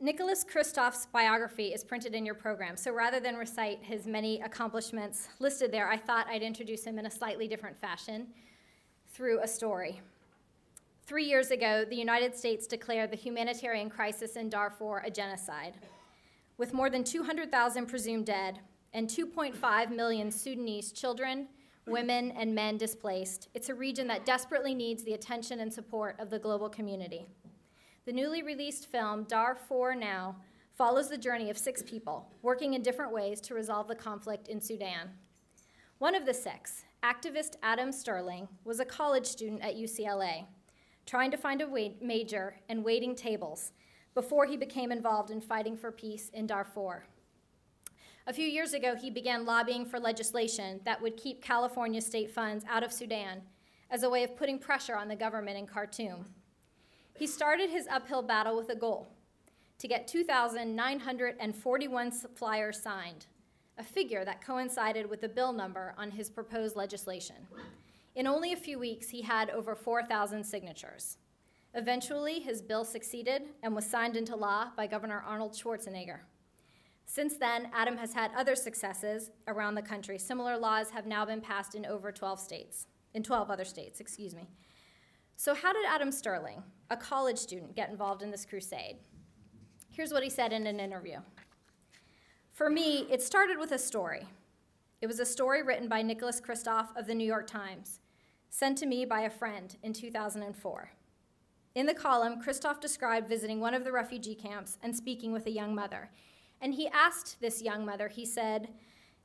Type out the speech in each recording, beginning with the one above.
Nicholas Kristof's biography is printed in your program, so rather than recite his many accomplishments listed there, I thought I'd introduce him in a slightly different fashion through a story. 3 years ago, the United States declared the humanitarian crisis in Darfur a genocide. With more than 200,000 presumed dead and 2.5 million Sudanese children, women, and men displaced, it's a region that desperately needs the attention and support of the global community. The newly released film, Darfur Now, follows the journey of 6 people working in different ways to resolve the conflict in Sudan. One of the 6, activist Adam Sterling, was a college student at UCLA, trying to find a major and waiting tables before he became involved in fighting for peace in Darfur. A few years ago, he began lobbying for legislation that would keep California state funds out of Sudan as a way of putting pressure on the government in Khartoum. He started his uphill battle with a goal: to get 2,941 flyers signed, a figure that coincided with the bill number on his proposed legislation. In only a few weeks, he had over 4,000 signatures. Eventually, his bill succeeded and was signed into law by Governor Arnold Schwarzenegger. Since then, Adam has had other successes around the country. Similar laws have now been passed in over 12 other states. So how did Adam Sterling, a college student, get involved in this crusade? Here's what he said in an interview. For me, it started with a story. It was a story written by Nicholas Kristof of the New York Times, sent to me by a friend in 2004. In the column, Kristof described visiting one of the refugee camps and speaking with a young mother. And he asked this young mother, he said,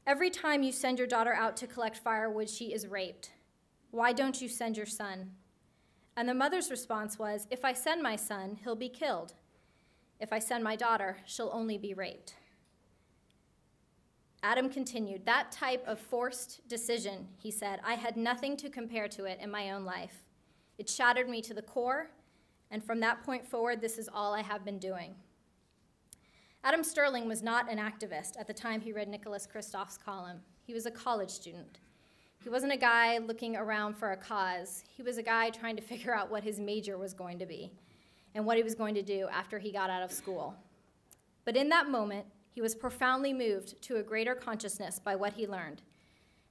"Every time you send your daughter out to collect firewood, she is raped. Why don't you send your son?" And the mother's response was, "If I send my son, he'll be killed. If I send my daughter, she'll only be raped." Adam continued, "That type of forced decision," he said, "I had nothing to compare to it in my own life. It shattered me to the core, and from that point forward, this is all I have been doing." Adam Sterling was not an activist at the time he read Nicholas Kristof's column. He was a college student. He wasn't a guy looking around for a cause. He was a guy trying to figure out what his major was going to be and what he was going to do after he got out of school. But in that moment, he was profoundly moved to a greater consciousness by what he learned,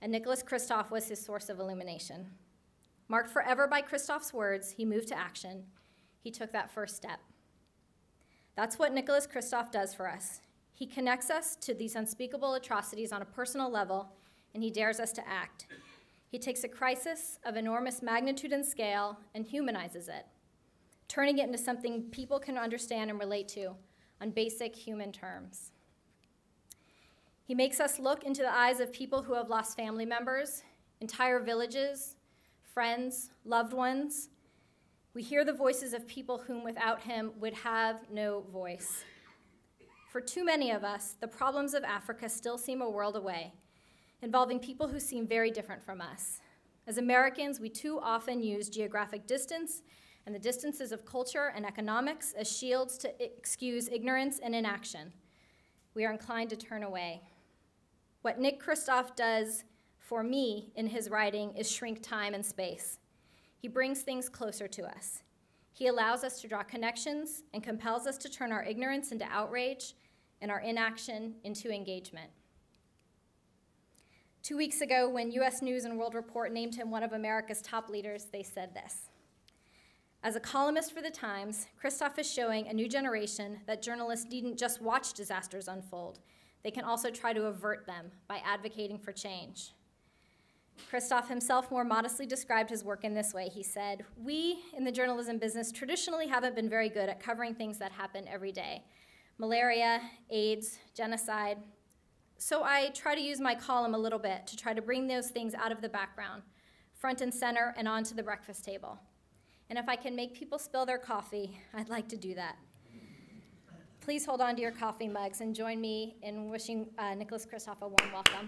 and Nicholas Kristof was his source of illumination. Marked forever by Kristof's words, he moved to action. He took that first step. That's what Nicholas Kristof does for us. He connects us to these unspeakable atrocities on a personal level, and he dares us to act. He takes a crisis of enormous magnitude and scale and humanizes it, turning it into something people can understand and relate to on basic human terms. He makes us look into the eyes of people who have lost family members, entire villages, friends, loved ones. We hear the voices of people whom without him would have no voice. For too many of us, the problems of Africa still seem a world away, involving people who seem very different from us. As Americans, we too often use geographic distance and the distances of culture and economics as shields to excuse ignorance and inaction. We are inclined to turn away. What Nick Kristof does for me in his writing is shrink time and space. He brings things closer to us. He allows us to draw connections and compels us to turn our ignorance into outrage and our inaction into engagement. 2 weeks ago, when US News and World Report named him one of America's top leaders, they said this: "As a columnist for the Times, Kristof is showing a new generation that journalists needn't just watch disasters unfold. They can also try to avert them by advocating for change." Kristof himself more modestly described his work in this way. He said, "We in the journalism business traditionally haven't been very good at covering things that happen every day. Malaria, AIDS, genocide. So I try to use my column a little bit to try to bring those things out of the background, front and center and onto the breakfast table. And if I can make people spill their coffee, I'd like to do that." Please hold on to your coffee mugs and join me in wishing Nicholas Kristof a warm welcome.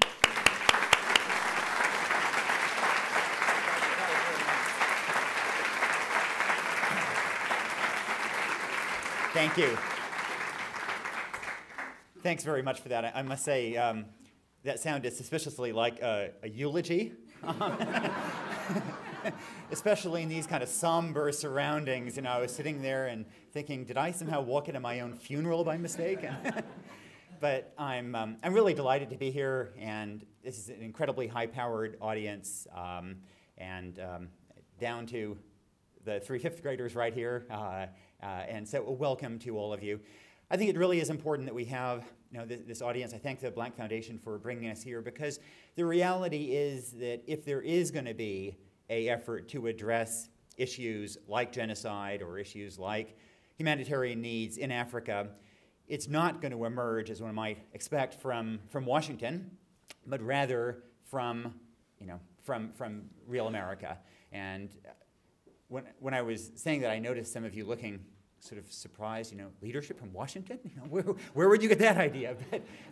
Thank you. Thanks very much for that. I must say, that sounded suspiciously like a eulogy. especially in these kind of somber surroundings. You know, I was sitting there and thinking, did I somehow walk into my own funeral by mistake? But I'm really delighted to be here, and this is an incredibly high-powered audience, and down to the 3 fifth graders right here, and so welcome to all of you. I think it really is important that we have this audience. I thank the Blank Foundation for bringing us here, because the reality is that if there is going to be an effort to address issues like genocide or issues like humanitarian needs in Africa, it's not going to emerge, as one might expect, from Washington, but rather from real America. And when I was saying that, I noticed some of you looking sort of surprised, leadership from Washington? Where would you get that idea?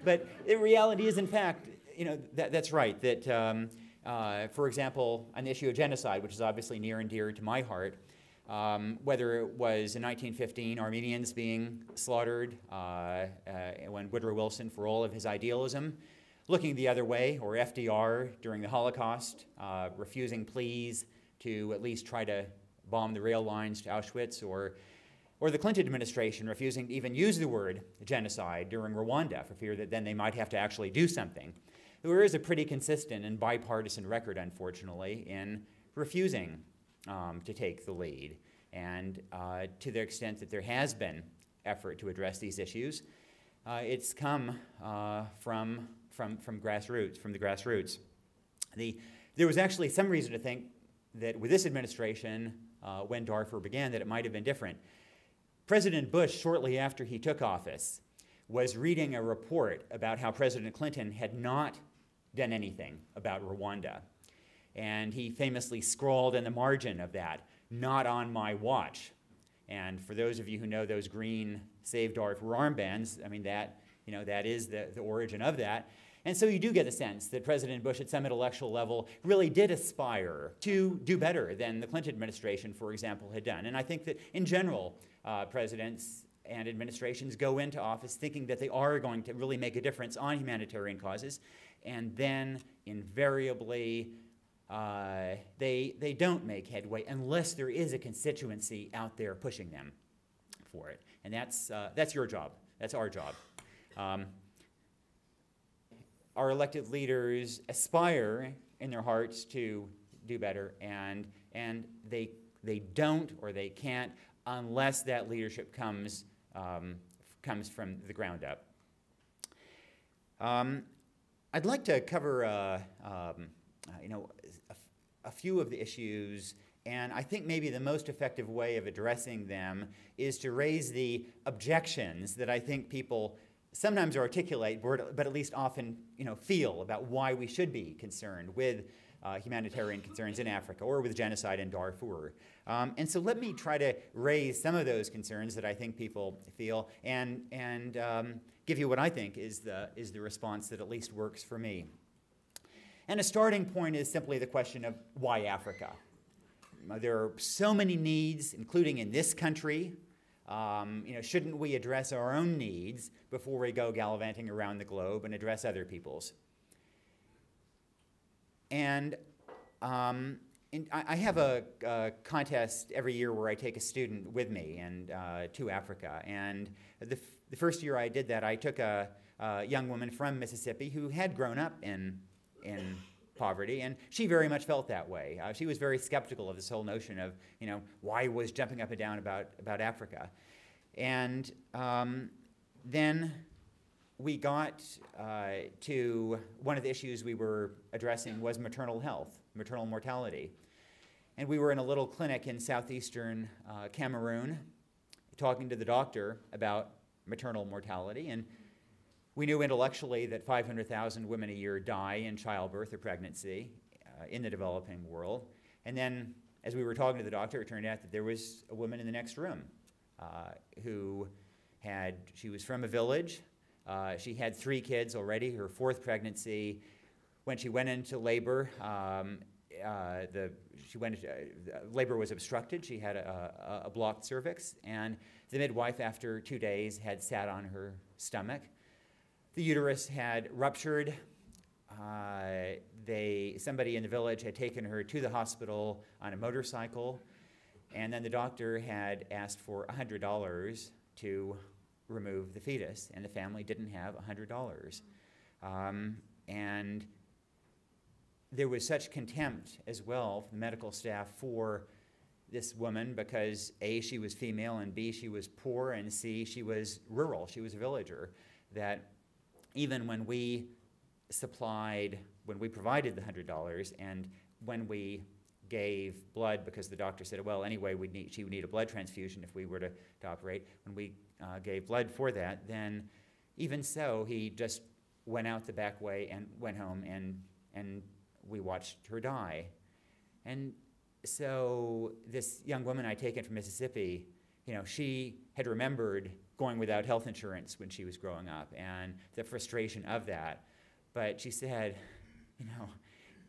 But the reality is, in fact, that's right. That, for example, on the issue of genocide, which is obviously near and dear to my heart, whether it was in 1915 Armenians being slaughtered, when Woodrow Wilson, for all of his idealism, looking the other way, or FDR during the Holocaust, refusing pleas to at least try to bomb the rail lines to Auschwitz, or the Clinton administration refusing to even use the word genocide during Rwanda for fear that then they might have to actually do something. There is a pretty consistent and bipartisan record, unfortunately, in refusing to take the lead. And to the extent that there has been effort to address these issues, it's come from grassroots, from the grassroots. There was actually some reason to think that with this administration, when Darfur began, that it might have been different. President Bush, shortly after he took office, was reading a report about how President Clinton had not done anything about Rwanda. And he famously scrawled in the margin of that, "Not on my watch." And for those of you who know those green Save Darfur armbands, I mean, that is the origin of that. And so you do get the sense that President Bush, at some intellectual level, really did aspire to do better than the Clinton administration, for example, had done. And I think that, in general, presidents and administrations go into office thinking that they are going to really make a difference on humanitarian causes, and then invariably they don't make headway unless there is a constituency out there pushing them for it. And that's your job. That's our job. Our elected leaders aspire in their hearts to do better, and they don't, or they can't, unless that leadership comes from the ground up. I'd like to cover a few of the issues, and I think maybe the most effective way of addressing them is to raise the objections that I think people sometimes articulate, but at least often feel about why we should be concerned with humanitarian concerns in Africa or with genocide in Darfur. And so let me try to raise some of those concerns that I think people feel, and give you what I think is the response that at least works for me. And a starting point is simply the question of why Africa? There are so many needs, including in this country. Shouldn't we address our own needs before we go gallivanting around the globe and address other people's? And I have a contest every year where I take a student with me to Africa. And the first year I did that, I took a young woman from Mississippi who had grown up in poverty, and she very much felt that way. She was very skeptical of this whole notion of, why was jumping up and down about Africa. And then we got to one of the issues we were addressing was maternal health, maternal mortality. And we were in a little clinic in southeastern Cameroon talking to the doctor about maternal mortality, and we knew intellectually that 500,000 women a year die in childbirth or pregnancy in the developing world. And then, as we were talking to the doctor, it turned out that there was a woman in the next room she was from a village. She had 3 kids already, her 4th pregnancy. When she went into labor, labor was obstructed. She had a blocked cervix, and the midwife, after 2 days, had sat on her stomach. The uterus had ruptured. somebody in the village had taken her to the hospital on a motorcycle, and then the doctor had asked for $100 to remove the fetus, and the family didn't have $100. And there was such contempt as well from the medical staff for this woman because A, she was female, and B, she was poor, and C, she was rural, she was a villager, that even when we provided the $100, and when we gave blood, because the doctor said, well, anyway, she would need a blood transfusion if we were to operate, when we gave blood for that, then even so, he just went out the back way and went home, and we watched her die. And so this young woman I take in from Mississippi, she had remembered going without health insurance when she was growing up and the frustration of that. But she said,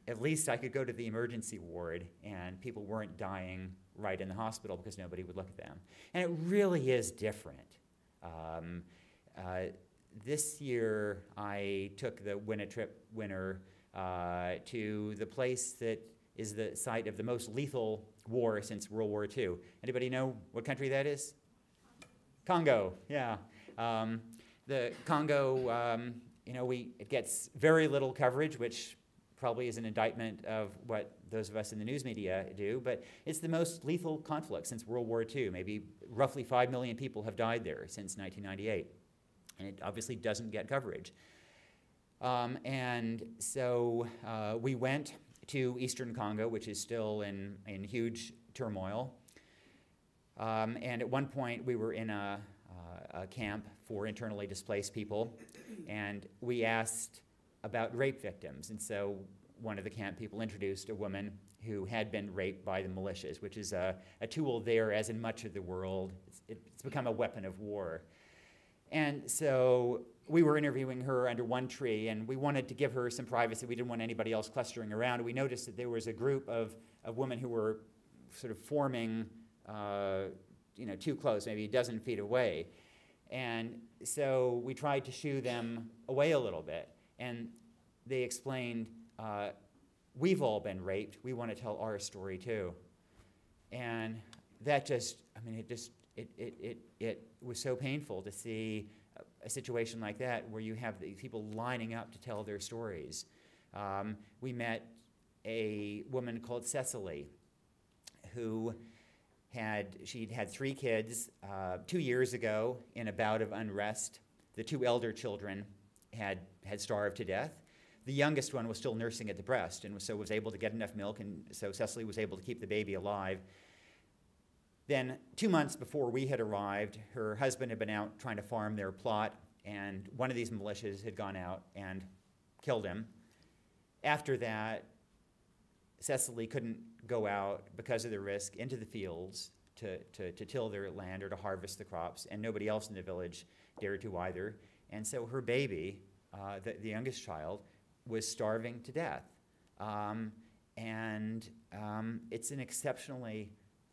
at least I could go to the emergency ward and people weren't dying right in the hospital because nobody would look at them. And it really is different. This year, I took the Win-A-Trip winner to the place that is the site of the most lethal war since World War II. Anybody know what country that is? Congo, yeah. The Congo, it gets very little coverage, which probably is an indictment of what those of us in the news media do, but it's the most lethal conflict since World War II. Maybe roughly 5 million people have died there since 1998, and it obviously doesn't get coverage. And so we went to Eastern Congo, which is still in huge turmoil. And at one point, we were in a camp for internally displaced people, and we asked about rape victims. And so one of the camp people introduced a woman who had been raped by the militias, which is a tool there, as in much of the world. It's become a weapon of war. And so we were interviewing her under one tree, and we wanted to give her some privacy. We didn't want anybody else clustering around. And we noticed that there was a group of women who were sort of forming too close, maybe a dozen feet away. And so we tried to shoo them away a little bit. And they explained, we've all been raped. We want to tell our story too. And that it was so painful to see a situation like that where you have the people lining up to tell their stories. We met a woman called Cecily who she'd had 3 kids. 2 years ago, in a bout of unrest, the 2 elder children had starved to death. The youngest one was still nursing at the breast, and so was able to get enough milk, and so Cecily was able to keep the baby alive. Then 2 months before we had arrived, her husband had been out trying to farm their plot, and one of these militias had gone out and killed him. After that, Cecily couldn't go out because of the risk into the fields to till their land or to harvest the crops, and nobody else in the village dared to either. And so her baby, the youngest child, was starving to death. It's an exceptionally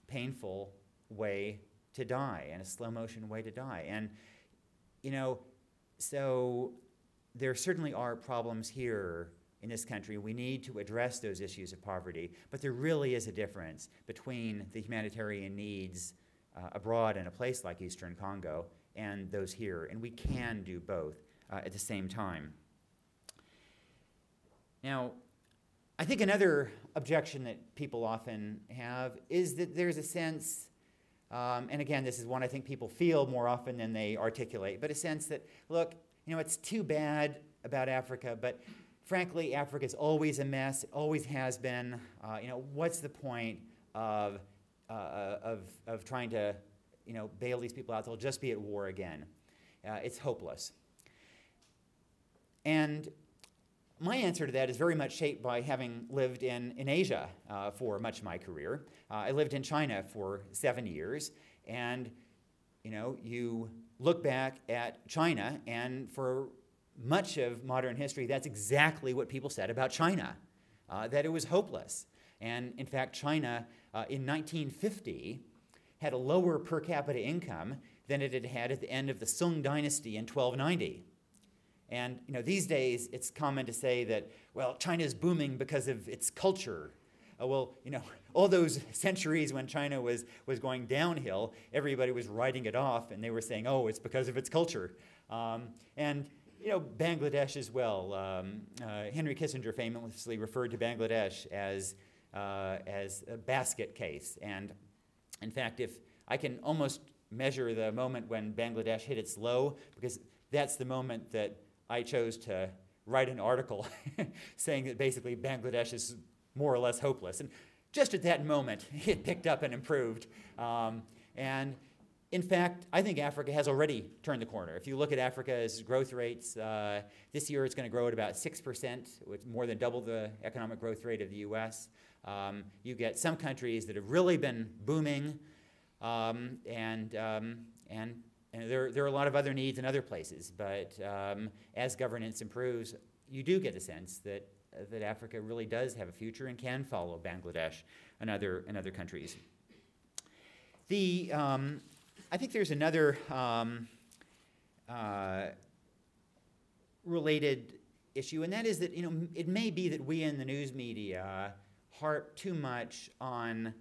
painful way to die, and a slow motion way to die. And, so there certainly are problems here in this country. We need to address those issues of poverty, but there really is a difference between the humanitarian needs abroad in a place like Eastern Congo and those here, and we can do both at the same time. Now, I think another objection that people often have is that there's a sense, and again, this is one I think people feel more often than they articulate, but a sense that, look, it's too bad about Africa, but frankly, Africa's always a mess, it always has been. What's the point of trying to, bail these people out? They'll just be at war again. It's hopeless. And my answer to that is very much shaped by having lived in Asia for much of my career. I lived in China for 7 years, and you look back at China, and for much of modern history, that's exactly what people said about China, that it was hopeless. And in fact, China in 1950 had a lower per capita income than it had had at the end of the Sung dynasty in 1290. And these days, it's common to say that, well, China is booming because of its culture. Well, all those centuries when China was going downhill, everybody was writing it off, and they were saying, oh, it's because of its culture. And Bangladesh as well. Henry Kissinger famously referred to Bangladesh as a basket case. And in fact, if I can almost measure the moment when Bangladesh hit its low, because that's the moment that I chose to write an article saying that basically Bangladesh is more or less hopeless. And just at that moment, it picked up and improved. And in fact, I think Africa has already turned the corner. If you look at Africa's growth rates, this year it's going to grow at about 6%, which is more than double the economic growth rate of the US. You get some countries that have really been booming, and there are a lot of other needs in other places. But as governance improves, you do get a sense that Africa really does have a future and can follow Bangladesh and other countries. I think there's another related issue, and that is that it may be that we in the news media harp too much on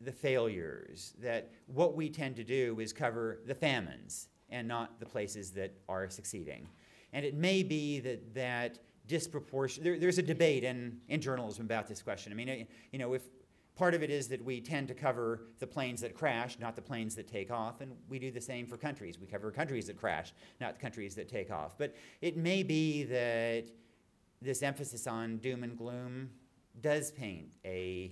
the failures, that what we tend to do is cover the famines and not the places that are succeeding. And it may be that disproportion, there's a debate in journalism about this question. I mean, if part of it is that we tend to cover the planes that crash, not the planes that take off, and we do the same for countries. We cover countries that crash, not the countries that take off. But it may be that this emphasis on doom and gloom does paint a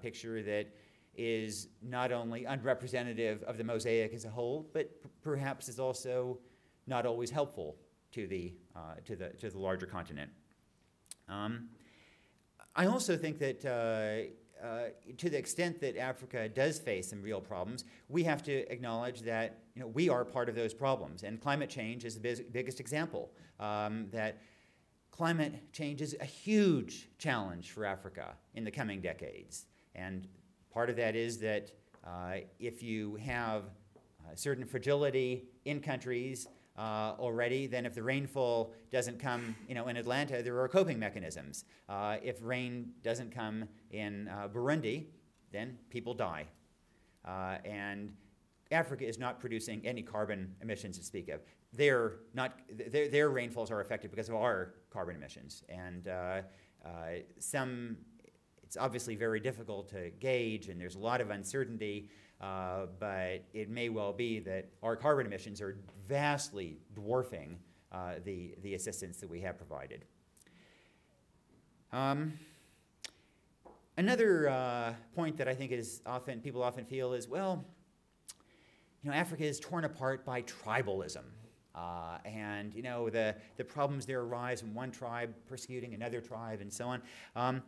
picture that is not only unrepresentative of the mosaic as a whole, but perhaps is also not always helpful to the larger continent. I also think that to the extent that Africa does face some real problems, we have to acknowledge that we are part of those problems, and climate change is the biggest example. That climate change is a huge challenge for Africa in the coming decades, and part of that is that if you have certain fragility in countries already, then if the rainfall doesn't come, in Atlanta, there are coping mechanisms. If rain doesn't come in Burundi, then people die. And Africa is not producing any carbon emissions to speak of. Their rainfalls are affected because of our carbon emissions. And it's obviously very difficult to gauge, and there's a lot of uncertainty. But it may well be that our carbon emissions are vastly dwarfing the assistance that we have provided. Another point that I think is people often feel is, well, Africa is torn apart by tribalism. And the problems there arise from one tribe persecuting another tribe and so on.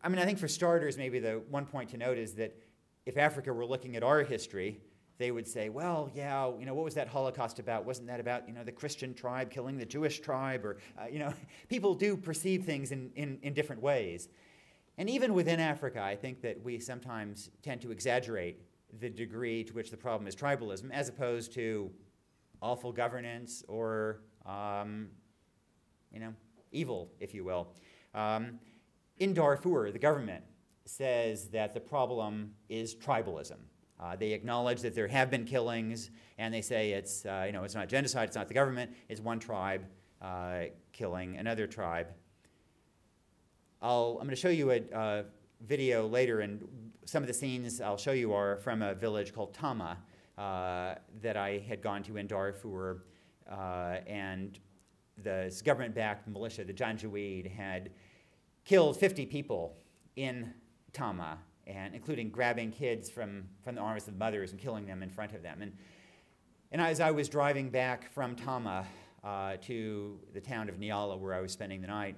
I think for starters, maybe the one point to note is that if Africa were looking at our history, they would say, well, yeah, what was that Holocaust about? Wasn't that about, the Christian tribe killing the Jewish tribe? Or, people do perceive things in different ways. And even within Africa, I think that we sometimes tend to exaggerate the degree to which the problem is tribalism, as opposed to awful governance or, evil, if you will. In Darfur, the government says that the problem is tribalism. They acknowledge that there have been killings, and they say it's not genocide, it's not the government, it's one tribe killing another tribe. I'm going to show you a video later, and some of the scenes I'll show you are from a village called Tama that I had gone to in Darfur, and the government-backed militia, the Janjaweed, had killed 50 people in Tama, and including grabbing kids from the arms of mothers and killing them in front of them. And as I was driving back from Tama to the town of Nyala, where I was spending the night,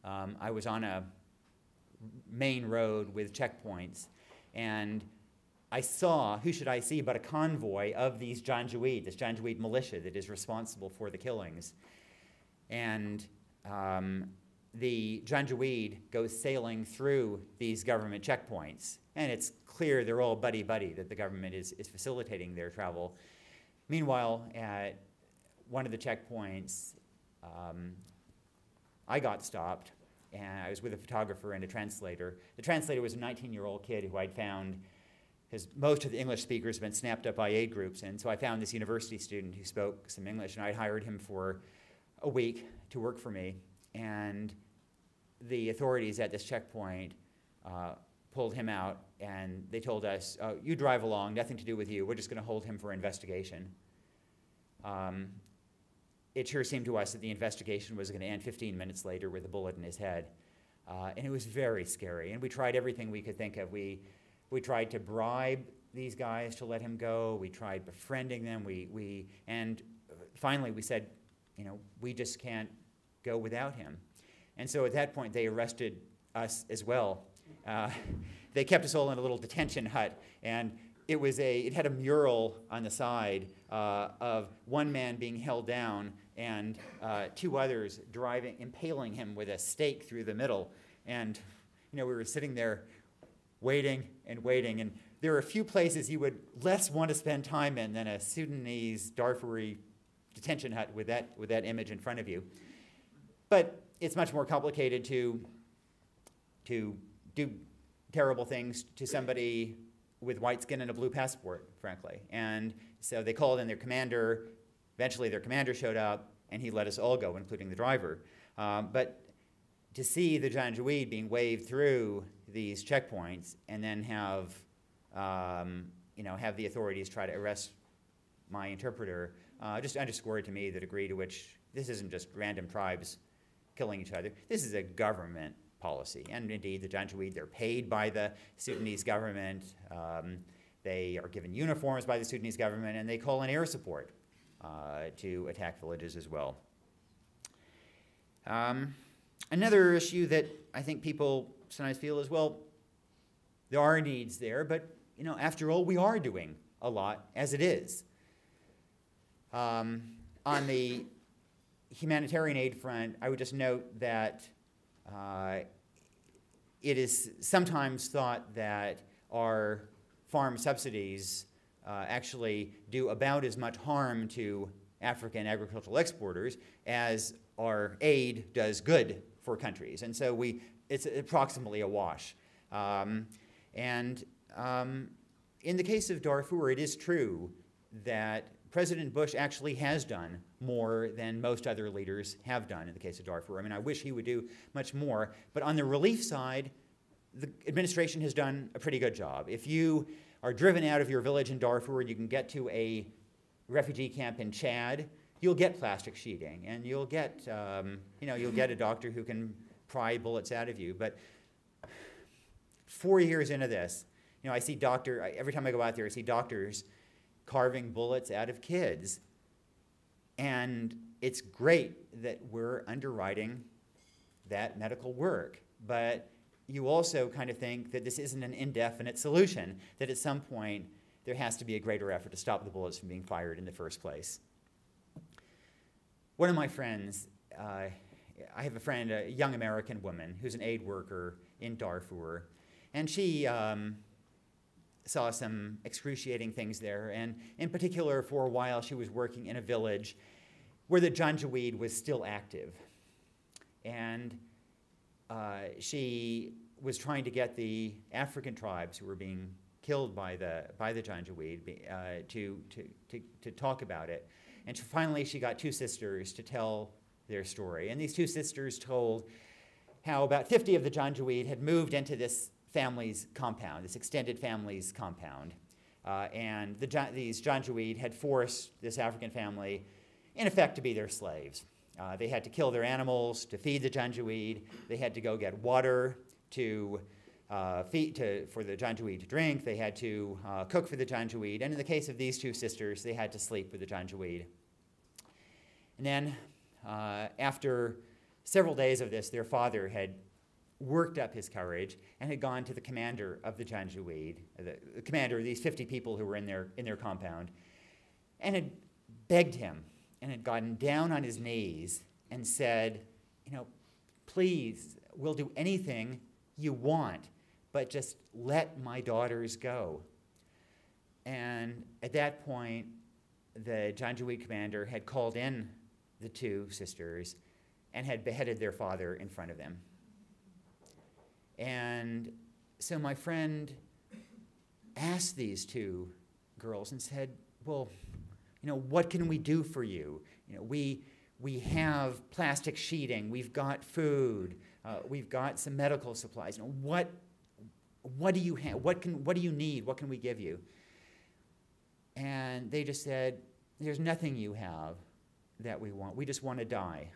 I was on a main road with checkpoints, and I saw, who should I see but a convoy of these Janjaweed, this Janjaweed militia that is responsible for the killings. And the Janjaweed goes sailing through these government checkpoints, and it's clear they're all buddy-buddy, that the government is facilitating their travel. Meanwhile, at one of the checkpoints, I got stopped, and I was with a photographer and a translator. The translator was a 19-year-old kid who I'd found, because most of the English speakers had been snapped up by aid groups, and so I found this university student who spoke some English, and I hired him for a week to work for me. And the authorities at this checkpoint pulled him out, and they told us, oh, you drive along, nothing to do with you, we're just going to hold him for investigation. It sure seemed to us that the investigation was going to end 15 minutes later with a bullet in his head. And it was very scary, and we tried everything we could think of. We tried to bribe these guys to let him go. We tried befriending them. And finally we said, you know, we just can't go without him. And so at that point they arrested us as well. They kept us all in a little detention hut, and it had a mural on the side of one man being held down and two others impaling him with a stake through the middle. And you know, we were sitting there waiting and waiting, and there are a few places you would less want to spend time in than a Sudanese Darfuri detention hut with that image in front of you. But it's much more complicated to do terrible things to somebody with white skin and a blue passport, frankly. And so they called in their commander. Eventually their commander showed up, and he let us all go, including the driver. But to see the Janjaweed being waved through these checkpoints and then have the authorities try to arrest my interpreter just underscored to me the degree to which this isn't just random tribes killing each other. This is a government policy. And indeed, the Janjaweed, they're paid by the Sudanese government. They are given uniforms by the Sudanese government, and they call in air support to attack villages as well. Another issue that I think people sometimes feel is, well, there are needs there, but you know, after all, we are doing a lot as it is. On the humanitarian aid front, I would just note that it is sometimes thought that our farm subsidies actually do about as much harm to African agricultural exporters as our aid does good for countries. And so it's approximately a wash. In the case of Darfur, it is true that President Bush actually has done more than most other leaders have done in the case of Darfur. I mean, I wish he would do much more. But on the relief side, the administration has done a pretty good job. If you are driven out of your village in Darfur and you can get to a refugee camp in Chad, you'll get plastic sheeting, and you'll get a doctor who can pry bullets out of you. But 4 years into this, you know, I see every time I go out there, I see doctors carving bullets out of kids. And it's great that we're underwriting that medical work. But you also kind of think that this isn't an indefinite solution, that at some point there has to be a greater effort to stop the bullets from being fired in the first place. One of my friends, I have a friend, a young American woman, who's an aid worker in Darfur, and she saw some excruciating things there, and in particular, for a while, she was working in a village where the Janjaweed was still active. And she was trying to get the African tribes who were being killed by the Janjaweed to talk about it. And finally, she got two sisters to tell their story. And these two sisters told how about 50 of the Janjaweed had moved into this family's compound, this extended family's compound. And these Janjaweed had forced this African family, in effect, to be their slaves. They had to kill their animals to feed the Janjaweed. They had to go get water for the Janjaweed to drink. They had to cook for the Janjaweed. And in the case of these two sisters, they had to sleep with the Janjaweed. And then after several days of this, their father had worked up his courage and had gone to the commander of the Janjaweed, the commander of these 50 people who were in their compound, and had begged him and had gotten down on his knees and said, you know, please, we'll do anything you want, but just let my daughters go. And at that point, the Janjaweed commander had called in the two sisters and had beheaded their father in front of them. And so my friend asked these two girls and said, well, what can we do for you? We have plastic sheeting, we've got food, we've got some medical supplies. What do you have? What do you need? What can we give you? And they just said, there's nothing you have that we want. We just want to die.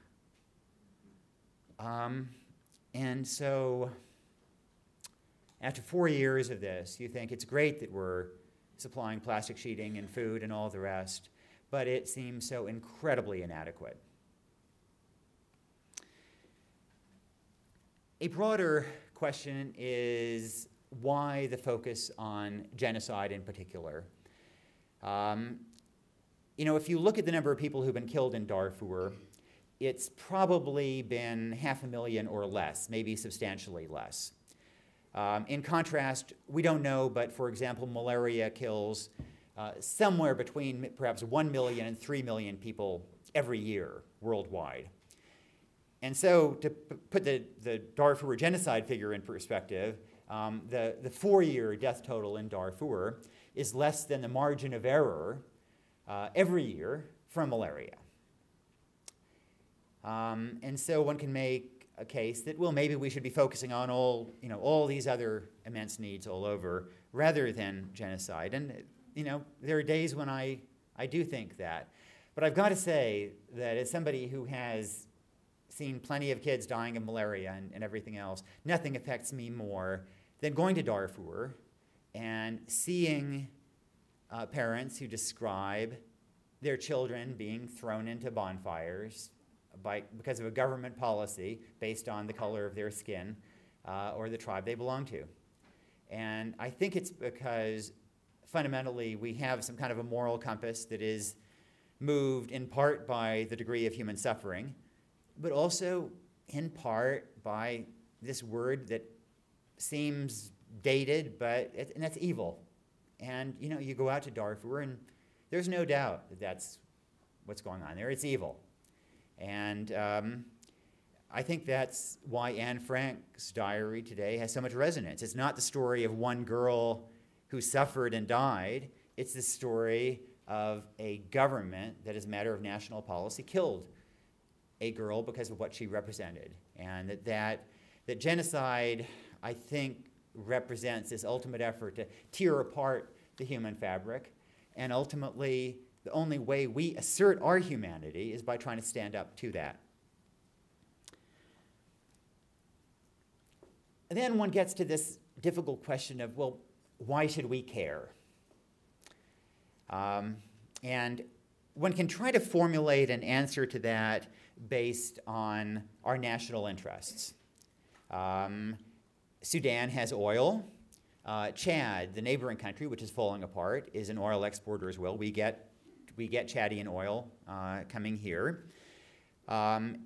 And so after 4 years of this, you think it's great that we're supplying plastic sheeting and food and all the rest, but it seems so incredibly inadequate. A broader question is why the focus on genocide in particular? If you look at the number of people who've been killed in Darfur, it's probably been 500,000 or less, maybe substantially less. In contrast, we don't know, but for example, malaria kills somewhere between perhaps 1 million and 3 million people every year worldwide. And so to put the Darfur genocide figure in perspective, the 4-year death total in Darfur is less than the margin of error every year from malaria. And so one can make a case that, well, maybe we should be focusing on all these other immense needs all over rather than genocide. And there are days when I do think that. But I've got to say that as somebody who has seen plenty of kids dying of malaria and everything else, nothing affects me more than going to Darfur and seeing parents who describe their children being thrown into bonfires because of a government policy based on the color of their skin or the tribe they belong to. And I think it's because fundamentally we have some kind of a moral compass that is moved in part by the degree of human suffering, but also in part by this word that seems dated, and that's evil. And you go out to Darfur and there's no doubt that that's what's going on there. It's evil. And I think that's why Anne Frank's diary today has so much resonance. It's not the story of one girl who suffered and died. It's the story of a government that, as a matter of national policy, killed a girl because of what she represented. And that genocide, I think, represents this ultimate effort to tear apart the human fabric. And ultimately, the only way we assert our humanity is by trying to stand up to that. And then one gets to this difficult question of, well, why should we care? And one can try to formulate an answer to that based on our national interests. Sudan has oil. Chad, the neighboring country, which is falling apart, is an oil exporter as well. We get Chadian oil coming here.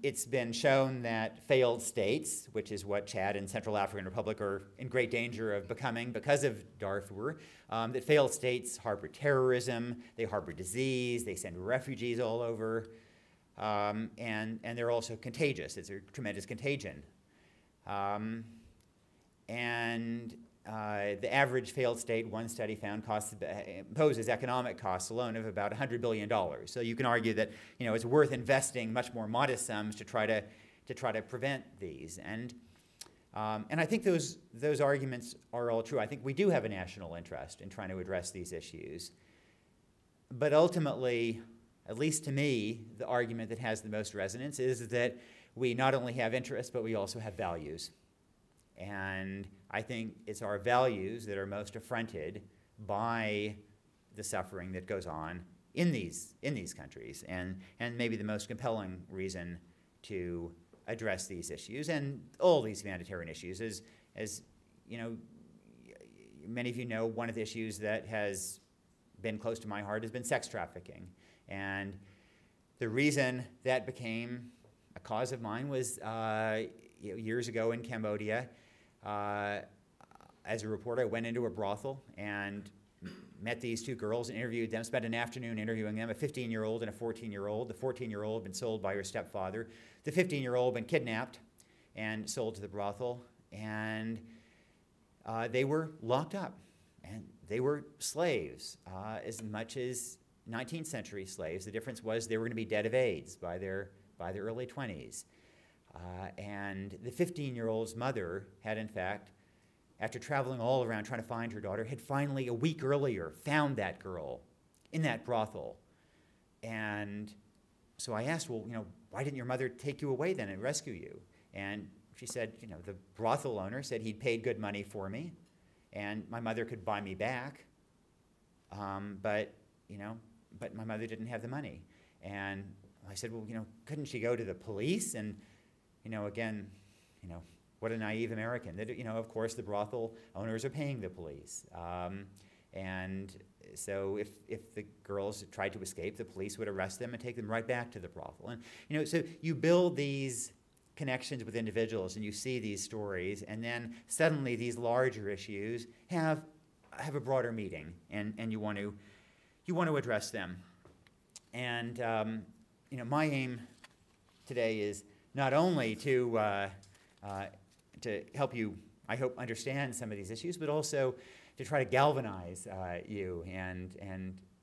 It's been shown that failed states, which is what Chad and Central African Republic are in great danger of becoming because of Darfur, that failed states harbor terrorism, they harbor disease, they send refugees all over, and they're also contagious. It's a tremendous contagion. The average failed state, one study found, imposes economic costs alone of about $100 billion. So you can argue that it's worth investing much more modest sums to try to prevent these. And I think those arguments are all true. I think we do have a national interest in trying to address these issues. But ultimately, at least to me, the argument that has the most resonance is that we not only have interests, but we also have values. And I think it's our values that are most affronted by the suffering that goes on in these countries, and maybe the most compelling reason to address these issues and all these humanitarian issues is, as many of you know, one of the issues that has been close to my heart has been sex trafficking. And the reason that became a cause of mine was years ago in Cambodia. As a reporter, I went into a brothel, and met these two girls and interviewed them, spent an afternoon interviewing them, a 15-year-old and a 14-year-old. The 14-year-old had been sold by her stepfather. The 15-year-old had been kidnapped and sold to the brothel. And they were locked up. And they were slaves, as much as 19th century slaves. The difference was they were going to be dead of AIDS by their early 20s. And the 15-year-old's mother had, in fact, after traveling all around trying to find her daughter, had finally, a week earlier, found that girl in that brothel. And so I asked, well, why didn't your mother take you away then and rescue you? And she said, the brothel owner said he'd paid good money for me, and my mother could buy me back, but my mother didn't have the money. And I said, well, couldn't she go to the police? And, again, what a naive American. That, of course, the brothel owners are paying the police. And so if the girls tried to escape, the police would arrest them and take them right back to the brothel. And, so you build these connections with individuals and you see these stories, and then suddenly these larger issues have a broader meaning, and you want to address them. And, my aim today is not only to help you, I hope, understand some of these issues, but also to try to galvanize you and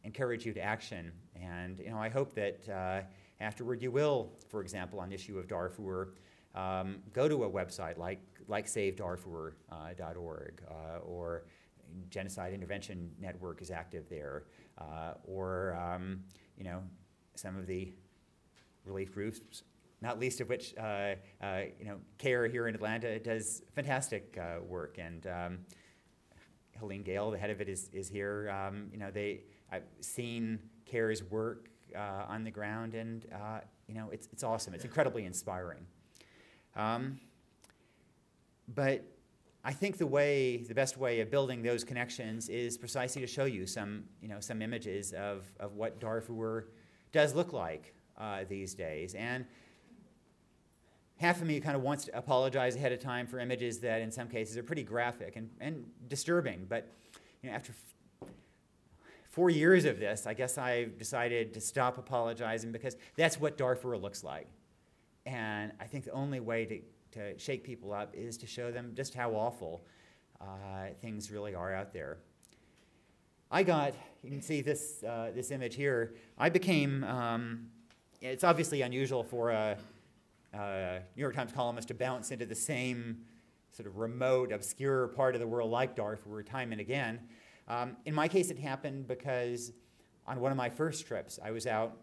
encourage you to action. And I hope that afterward you will, for example, on the issue of Darfur, go to a website like SaveDarfur.org, or Genocide Intervention Network is active there, or some of the relief groups, not least of which, CARE here in Atlanta does fantastic work, and Helene Gale, the head of it, is here. I've seen CARE's work on the ground, and it's awesome. It's incredibly inspiring. But I think the best way of building those connections is precisely to show you some images of what Darfur does look like these days. And half of me kind of wants to apologize ahead of time for images that in some cases are pretty graphic and disturbing. But after 4 years of this, I guess I've decided to stop apologizing, because that's what Darfur looks like. And I think the only way to shake people up is to show them just how awful things really are out there. You can see this image here. I became, it's obviously unusual for a New York Times columnist to bounce into the same sort of remote, obscure part of the world like Darfur time and again. In my case, it happened because on one of my first trips, I was out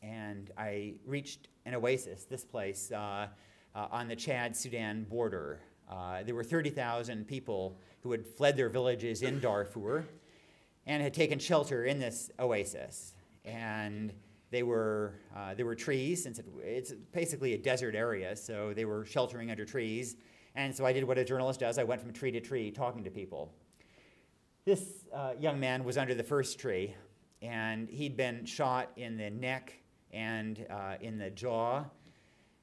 and I reached an oasis, this place, on the Chad-Sudan border. There were 30,000 people who had fled their villages in Darfur and had taken shelter in this oasis. And there were trees, since it's basically a desert area, so they were sheltering under trees. And so I did what a journalist does. I went from tree to tree talking to people. This young man was under the first tree, and he'd been shot in the neck and in the jaw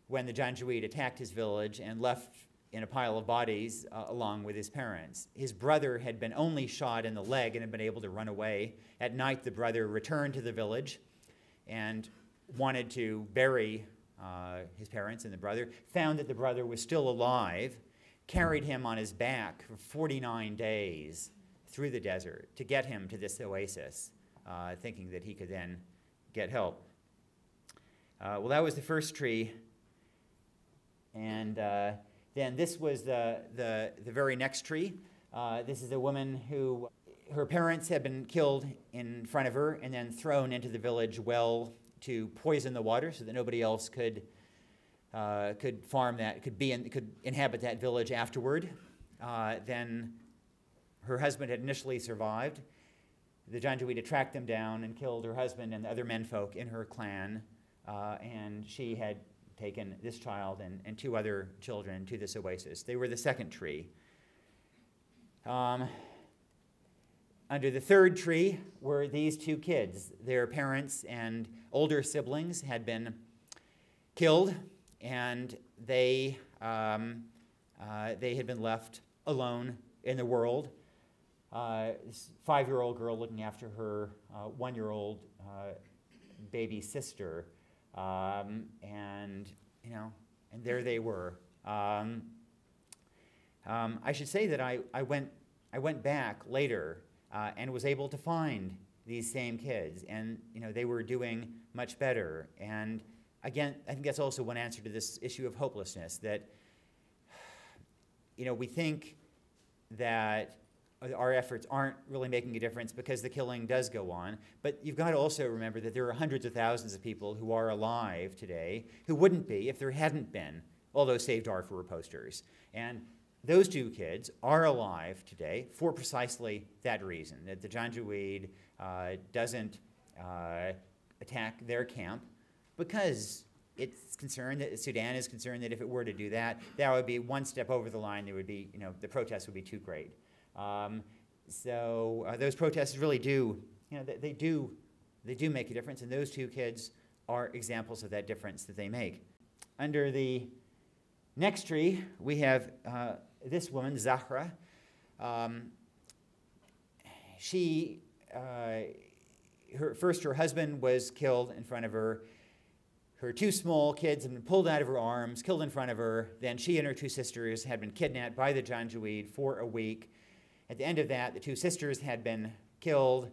when the Janjaweed attacked his village and left in a pile of bodies along with his parents. His brother had been only shot in the leg and had been able to run away. At night, the brother returned to the village and wanted to bury his parents and the brother, found that the brother was still alive, carried him on his back for 49 days through the desert to get him to this oasis, thinking that he could then get help. Well, that was the first tree, and then this was the very next tree. This is a woman who, her parents had been killed in front of her and then thrown into the village well to poison the water so that nobody else could farm that, could inhabit that village afterward. Then her husband had initially survived. The Janjaweed had tracked them down and killed her husband and the other menfolk in her clan, and she had taken this child and two other children to this oasis. They were the second tree. Under the third tree were these two kids. Their parents and older siblings had been killed, and they had been left alone in the world. this 5-year-old girl looking after her 1-year-old baby sister, and there they were. I should say that I went back later and was able to find these same kids, and they were doing much better. And again, I think that's also one answer to this issue of hopelessness, that we think that our efforts aren't really making a difference because the killing does go on. But you've got to also remember that there are hundreds of thousands of people who are alive today who wouldn't be if there hadn't been all those Save Darfur posters. And those 2 kids are alive today for precisely that reason, that the Janjaweed doesn't attack their camp, because it's concerned that Sudan is concerned that if it were to do that, that would be one step over the line. There would be, the protests would be too great. So those protests really do, they do make a difference, and those 2 kids are examples of that difference that they make. Under the next tree, we have this woman, Zahra. Her husband was killed in front of her. Her 2 small kids had been pulled out of her arms, killed in front of her. Then she and her 2 sisters had been kidnapped by the Janjaweed for a week. At the end of that, the 2 sisters had been killed.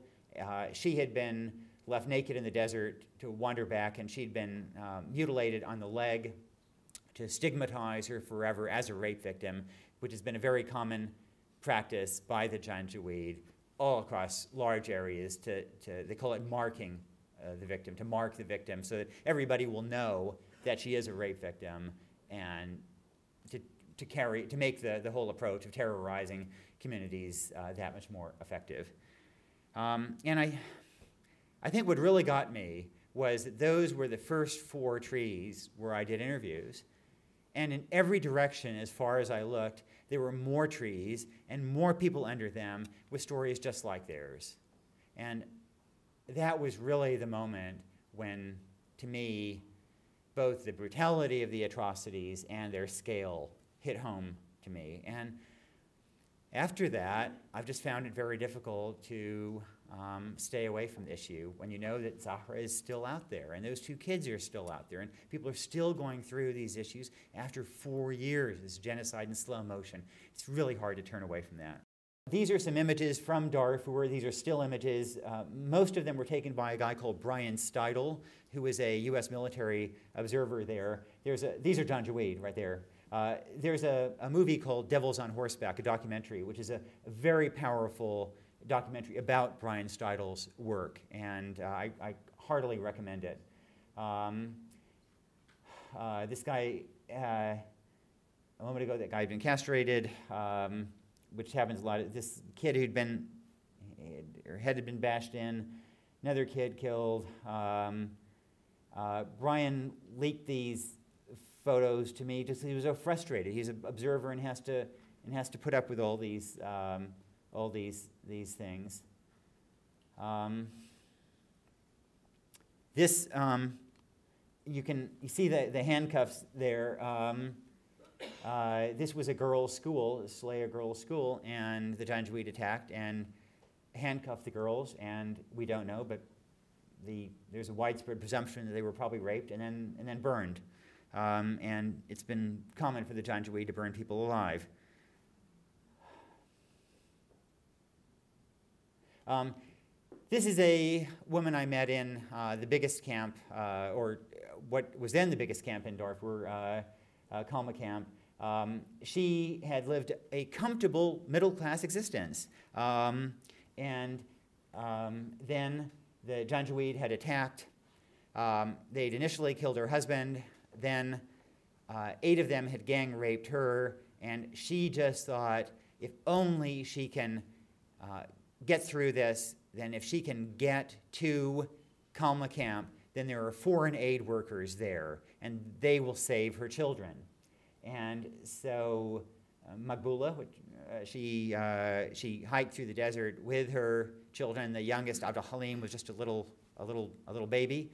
She had been left naked in the desert to wander back, and she'd been mutilated on the leg to stigmatize her forever as a rape victim, which has been a very common practice by the Janjaweed all across large areas. They call it marking the victim, to mark the victim so that everybody will know that she is a rape victim, and to make the whole approach of terrorizing communities that much more effective. And I think what really got me was that those were the first 4 trees where I did interviews. And in every direction, as far as I looked, there were more trees and more people under them with stories just like theirs. And that was really the moment when, to me, both the brutality of the atrocities and their scale hit home to me. And after that, I've just found it very difficult to stay away from the issue when you know that Zahra is still out there, and those 2 kids are still out there, and people are still going through these issues after 4 years, this genocide in slow motion. It's really hard to turn away from that. These are some images from Darfur. These are still images. Most of them were taken by a guy called Brian Steidel, who is a U.S. military observer there. These are Janjaweed right there. There's a movie called Devils on Horseback, a documentary, which is a very powerful documentary about Brian Steidel's work, and I heartily recommend it. This guy, a moment ago, that guy had been castrated, which happens a lot. This kid her head had been bashed in, another kid killed. Brian leaked these photos to me just he was so frustrated. He's an observer and has to put up with all these things. This you see the handcuffs there. This was a girls' school, a Slaya girls' school, and the Janjaweed attacked and handcuffed the girls, and we don't know, but there's a widespread presumption that they were probably raped and then burned. And it's been common for the Janjaweed to burn people alive. This is a woman I met in the biggest camp, or what was then the biggest camp in Darfur, Kalma camp. She had lived a comfortable middle-class existence. And then the Janjaweed had attacked. They'd initially killed her husband. Then 8 of them had gang raped her. And she just thought, if only she can get through this, then if she can get to Kalma camp, then there are foreign aid workers there, and they will save her children. And so Magbula, she hiked through the desert with her children. The youngest, Abdul Halim, was just a little baby.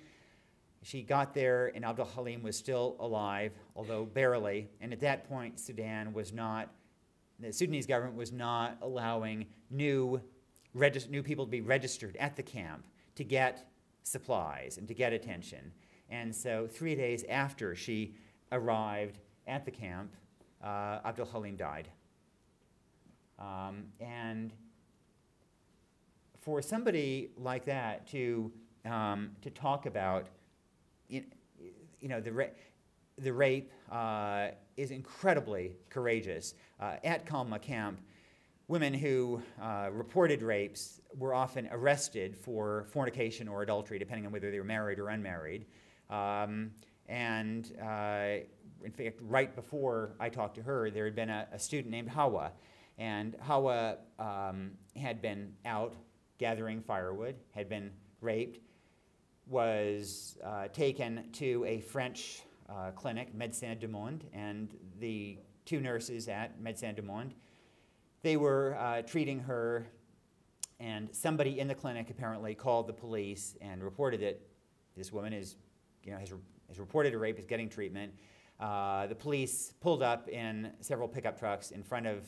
She got there, and Abdul Halim was still alive, although barely. And at that point, Sudan was not the Sudanese government was not allowing new people to be registered at the camp to get supplies and to get attention. And so 3 days after she arrived at the camp, Abdul Halim died. And for somebody like that to talk about, the rape is incredibly courageous. At Kalma camp, women who reported rapes were often arrested for fornication or adultery, depending on whether they were married or unmarried. In fact, right before I talked to her, there had been a student named Hawa. And Hawa had been out gathering firewood, had been raped, was taken to a French clinic, Médecins du Monde, and the two nurses at Médecins du Monde, they were treating her, and somebody in the clinic apparently called the police and reported that this woman has reported a rape, is getting treatment. The police pulled up in several pickup trucks in front of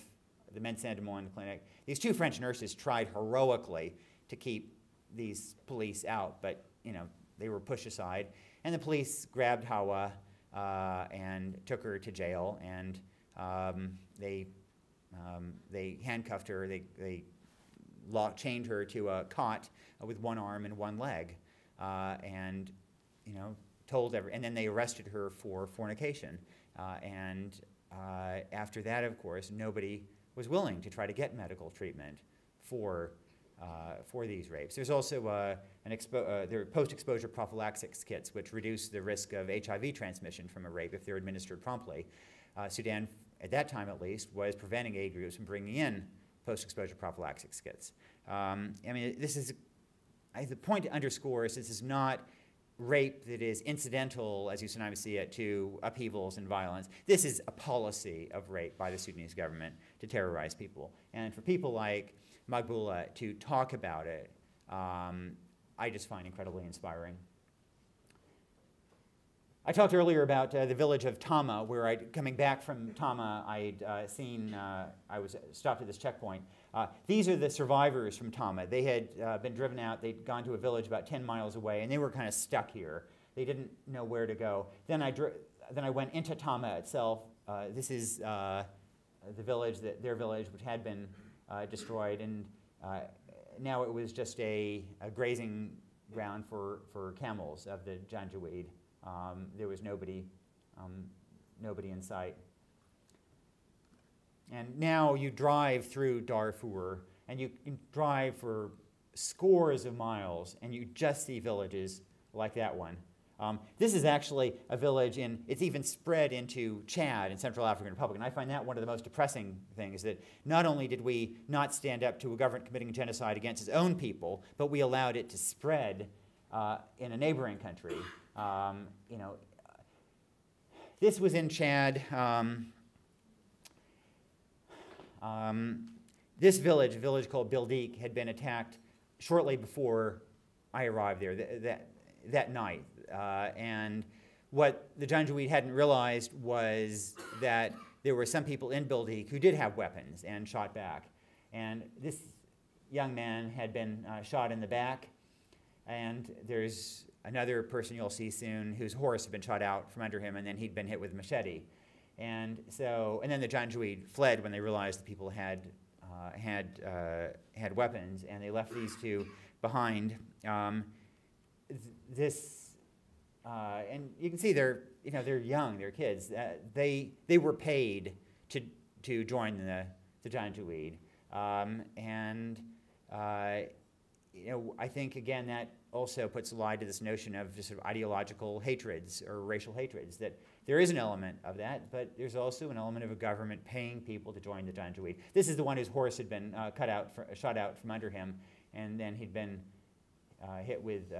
the Médecins du Monde clinic. These two French nurses tried heroically to keep these police out, but they were pushed aside. And the police grabbed Hawa and took her to jail, and they handcuffed her. They chained her to a cot with one arm and one leg, and and then they arrested her for fornication. After that, of course, nobody was willing to try to get medical treatment for these rapes. There's also there are post-exposure prophylaxis kits, which reduce the risk of HIV transmission from a rape if they're administered promptly. Sudan, at that time at least, was preventing aid groups from bringing in post-exposure prophylaxis kits. The point to underscore is this is not rape that is incidental, as you sometimes see it, to upheavals and violence. This is a policy of rape by the Sudanese government to terrorize people. And for people like Magbula to talk about it, I just find incredibly inspiring. I talked earlier about the village of Tama, where coming back from Tama, I'd I was stopped at this checkpoint. These are the survivors from Tama. They had been driven out. They'd gone to a village about 10 miles away, and they were kind of stuck here. They didn't know where to go. Then I went into Tama itself. This is the village, their village, which had been destroyed, and now it was just a grazing ground for camels of the Janjaweed. There was nobody in sight. And now you drive through Darfur, and you can drive for scores of miles, and you just see villages like that one. This is actually a village it's even spread into Chad in Central African Republic, and I find that one of the most depressing things, that not only did we not stand up to a government committing genocide against its own people, but we allowed it to spread in a neighboring country. This was in Chad. This village, a village called Bildik, had been attacked shortly before I arrived there that night. And what the Janjaweed hadn't realized was that there were some people in Bildik who did have weapons and shot back. And this young man had been shot in the back, and there's another person you'll see soon whose horse had been shot out from under him, and then he'd been hit with a machete. And then the Janjaweed fled when they realized the people had weapons, and they left these two behind. And you can see they're young, they're kids. They were paid to join the Janjaweed, I think again that also puts a lie to this notion of just sort of ideological hatreds or racial hatreds, that there is an element of that, but there's also an element of a government paying people to join the Janjaweed. This is the one whose horse had been shot out from under him, and then he'd been hit with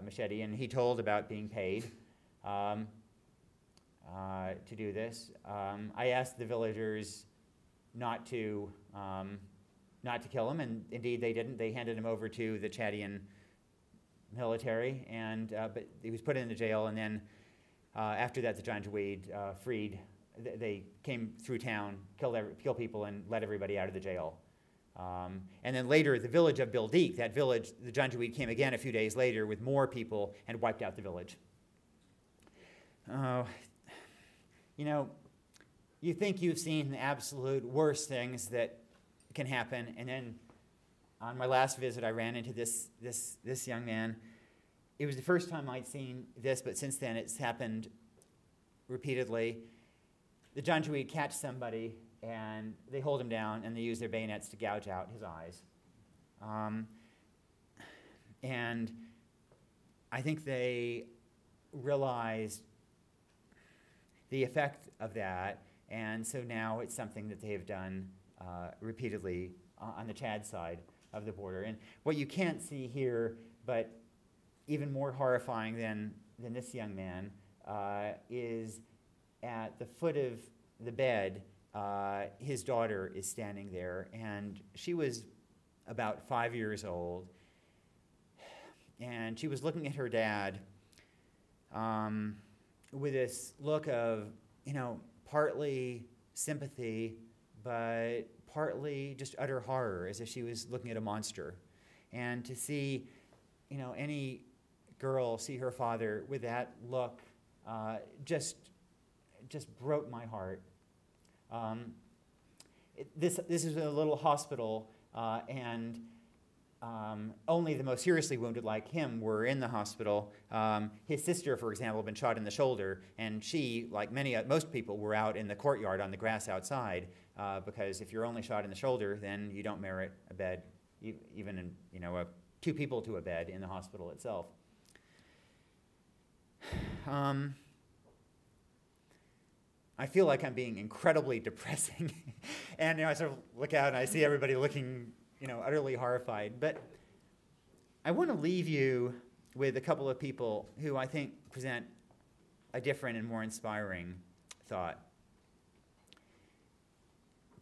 machete, and he told about being paid to do this. I asked the villagers not to kill him, and indeed they didn't. They handed him over to the Chadian military, but he was put into jail, and then after that the Janjaweed freed they came through town, killed people, and let everybody out of the jail. And then later, the village of Bildik, that village, the Janjaweed came again a few days later with more people and wiped out the village. You know, you think you've seen the absolute worst things that can happen, and then on my last visit, I ran into this young man. It was the first time I'd seen this, but since then it's happened repeatedly. The Janjaweed catch somebody, and they hold him down, and they use their bayonets to gouge out his eyes. And I think they realized the effect of that, and so now it's something that they have done repeatedly on the Chad side of the border. And what you can't see here, but even more horrifying than this young man, is at the foot of the bed, his daughter is standing there, and she was about 5 years old, and she was looking at her dad with this look of, you know, partly sympathy, but partly just utter horror, as if she was looking at a monster. And to see, you know, any girl see her father with that look just broke my heart. This is a little hospital, and only the most seriously wounded like him were in the hospital. His sister, for example, had been shot in the shoulder, and she, like most people, were out in the courtyard on the grass outside, because if you're only shot in the shoulder, then you don't merit a bed, even in, you know, two people to a bed in the hospital itself. I feel like I'm being incredibly depressing, and, you know, I sort of look out and I see everybody looking, you know, utterly horrified. But I want to leave you with a couple of people who I think present a different and more inspiring thought.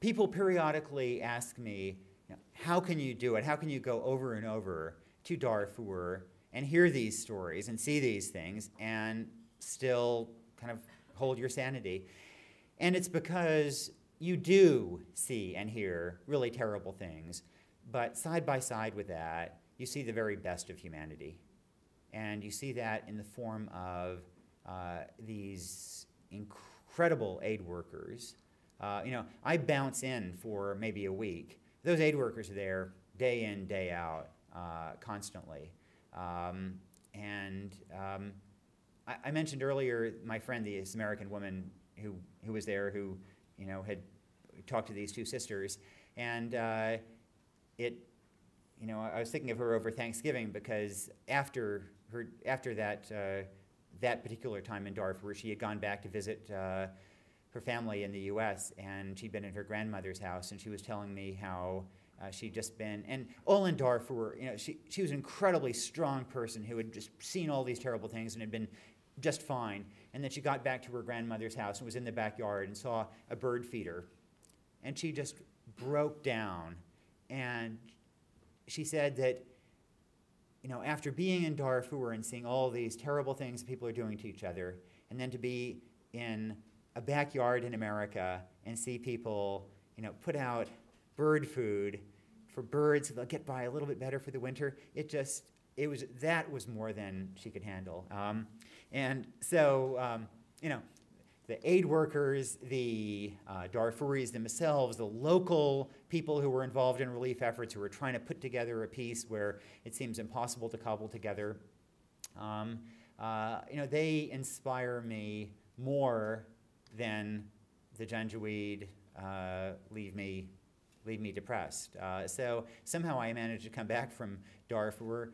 People periodically ask me, you know, how can you do it? How can you go over and over to Darfur and hear these stories and see these things and still kind of hold your sanity? And it's because you do see and hear really terrible things, but side by side with that, you see the very best of humanity. And you see that in the form of these incredible aid workers. You know, I bounce in for maybe a week. Those aid workers are there day in, day out, constantly. I mentioned earlier my friend, this American woman who was there, who, you know, had talked to these two sisters, and you know, I was thinking of her over Thanksgiving, because after that particular time in Darfur, she had gone back to visit her family in the U.S., and she'd been at her grandmother's house, and she was telling me how she'd just been, and all in Darfur, you know, she was an incredibly strong person who had just seen all these terrible things and had been just fine. And then she got back to her grandmother's house and was in the backyard and saw a bird feeder. And she just broke down. And she said that, you know, after being in Darfur and seeing all these terrible things people are doing to each other, and then to be in a backyard in America and see people, you know, put out bird food for birds so they'll get by a little bit better for the winter, that was more than she could handle. And so, you know, the aid workers, the Darfuris themselves, the local people who were involved in relief efforts, who were trying to put together a peace where it seems impossible to cobble together, you know, they inspire me more than the Janjaweed leave me depressed. So somehow I managed to come back from Darfur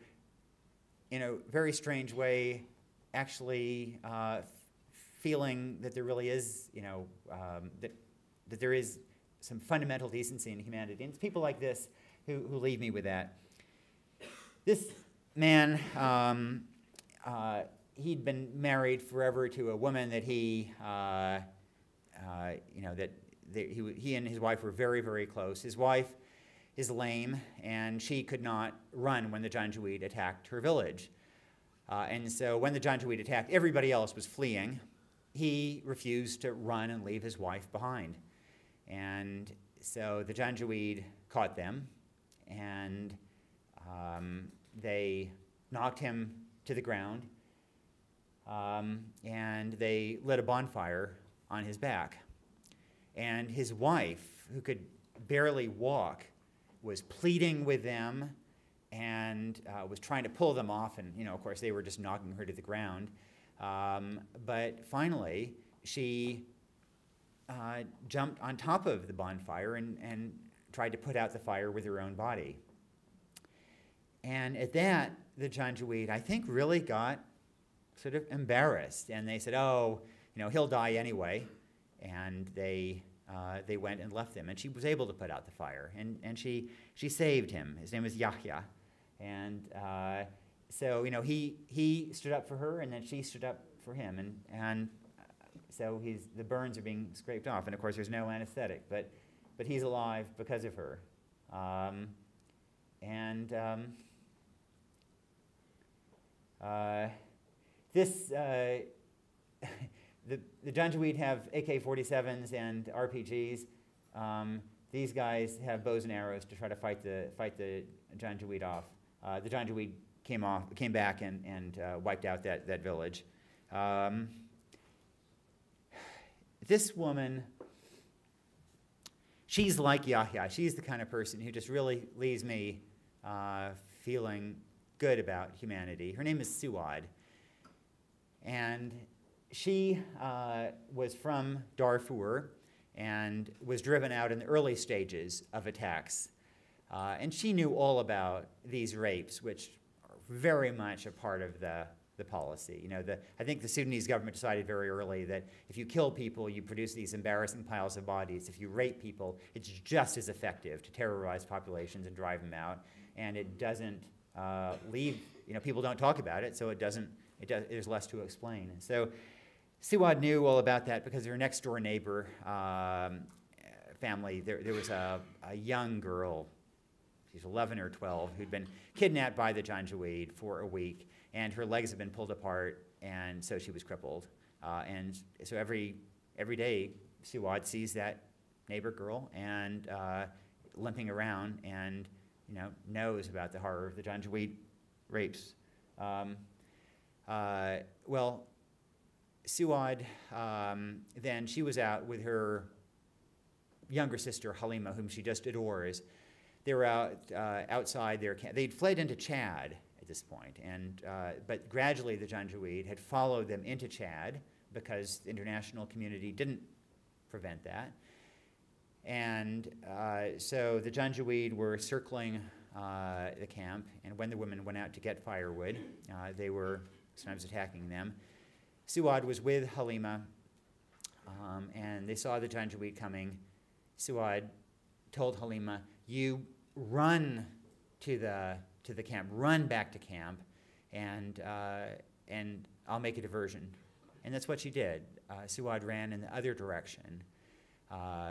in a very strange way, actually feeling that there really is, you know, that there is some fundamental decency and humanity. And it's people like this who leave me with that. This man, he'd been married forever to a woman that he, you know, that he and his wife were very, very close. His wife is lame, and she could not run when the Janjaweed attacked her village. And so when the Janjaweed attacked, everybody else was fleeing. he refused to run and leave his wife behind. And so the Janjaweed caught them, and they knocked him to the ground, and they lit a bonfire on his back. And his wife, who could barely walk, was pleading with them and was trying to pull them off, and of course they were just knocking her to the ground. But finally, she jumped on top of the bonfire and tried to put out the fire with her own body. And at that, the Janjaweed, I think, really got sort of embarrassed, and they said, "Oh, he'll die anyway," and they went and left him. And she was able to put out the fire, and she saved him. His name was Yahya, and so he stood up for her, and then she stood up for him, and so the burns are being scraped off, and of course there's no anesthetic, but he's alive because of her. The Janjaweed have AK-47s and RPGs. These guys have bows and arrows to try to fight the Janjaweed off. The Janjaweed came back and wiped out that village. This woman, she's like Yahya. She's the kind of person who just really leaves me feeling good about humanity. Her name is Suad, and she was from Darfur and was driven out in the early stages of attacks. And she knew all about these rapes, which are very much a part of the policy. I think the Sudanese government decided very early that if you kill people, you produce these embarrassing piles of bodies. If you rape people, it's just as effective to terrorize populations and drive them out. And it doesn't leave, people don't talk about it, so there's less to explain. And so Suad knew all about that because her next door neighbor family, there was a young girl, she's 11 or 12, who'd been kidnapped by the Janjaweed for a week, and her legs had been pulled apart, and so she was crippled. And so every day, Suad sees that neighbor girl and limping around, and knows about the horror of the Janjaweed rapes. Well, Suad, then she was out with her younger sister Halima, whom she just adores. They were outside their camp. They'd fled into Chad at this point, but gradually the Janjaweed had followed them into Chad because the international community didn't prevent that. And so the Janjaweed were circling the camp, and when the women went out to get firewood, they were sometimes attacking them. Suad was with Halima, and they saw the Janjaweed coming. Suad told Halima, "You run to the camp, run back to camp, and I'll make a diversion." And that's what she did. Suad ran in the other direction,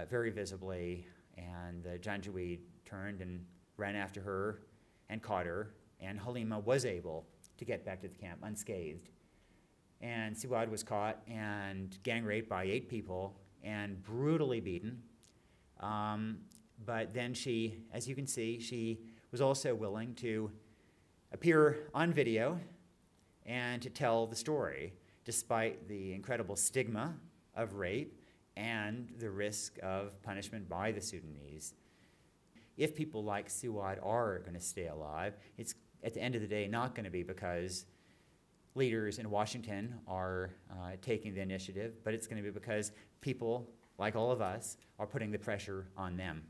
very visibly, and the Janjaweed turned and ran after her and caught her, and Halima was able to get back to the camp unscathed. And Suad was caught and gang raped by 8 people and brutally beaten. But then she, as you can see, she was also willing to appear on video and to tell the story, despite the incredible stigma of rape and the risk of punishment by the Sudanese. If people like Suad are going to stay alive, it's at the end of the day not going to be because leaders in Washington are taking the initiative, but it's going to be because people, like all of us, are putting the pressure on them.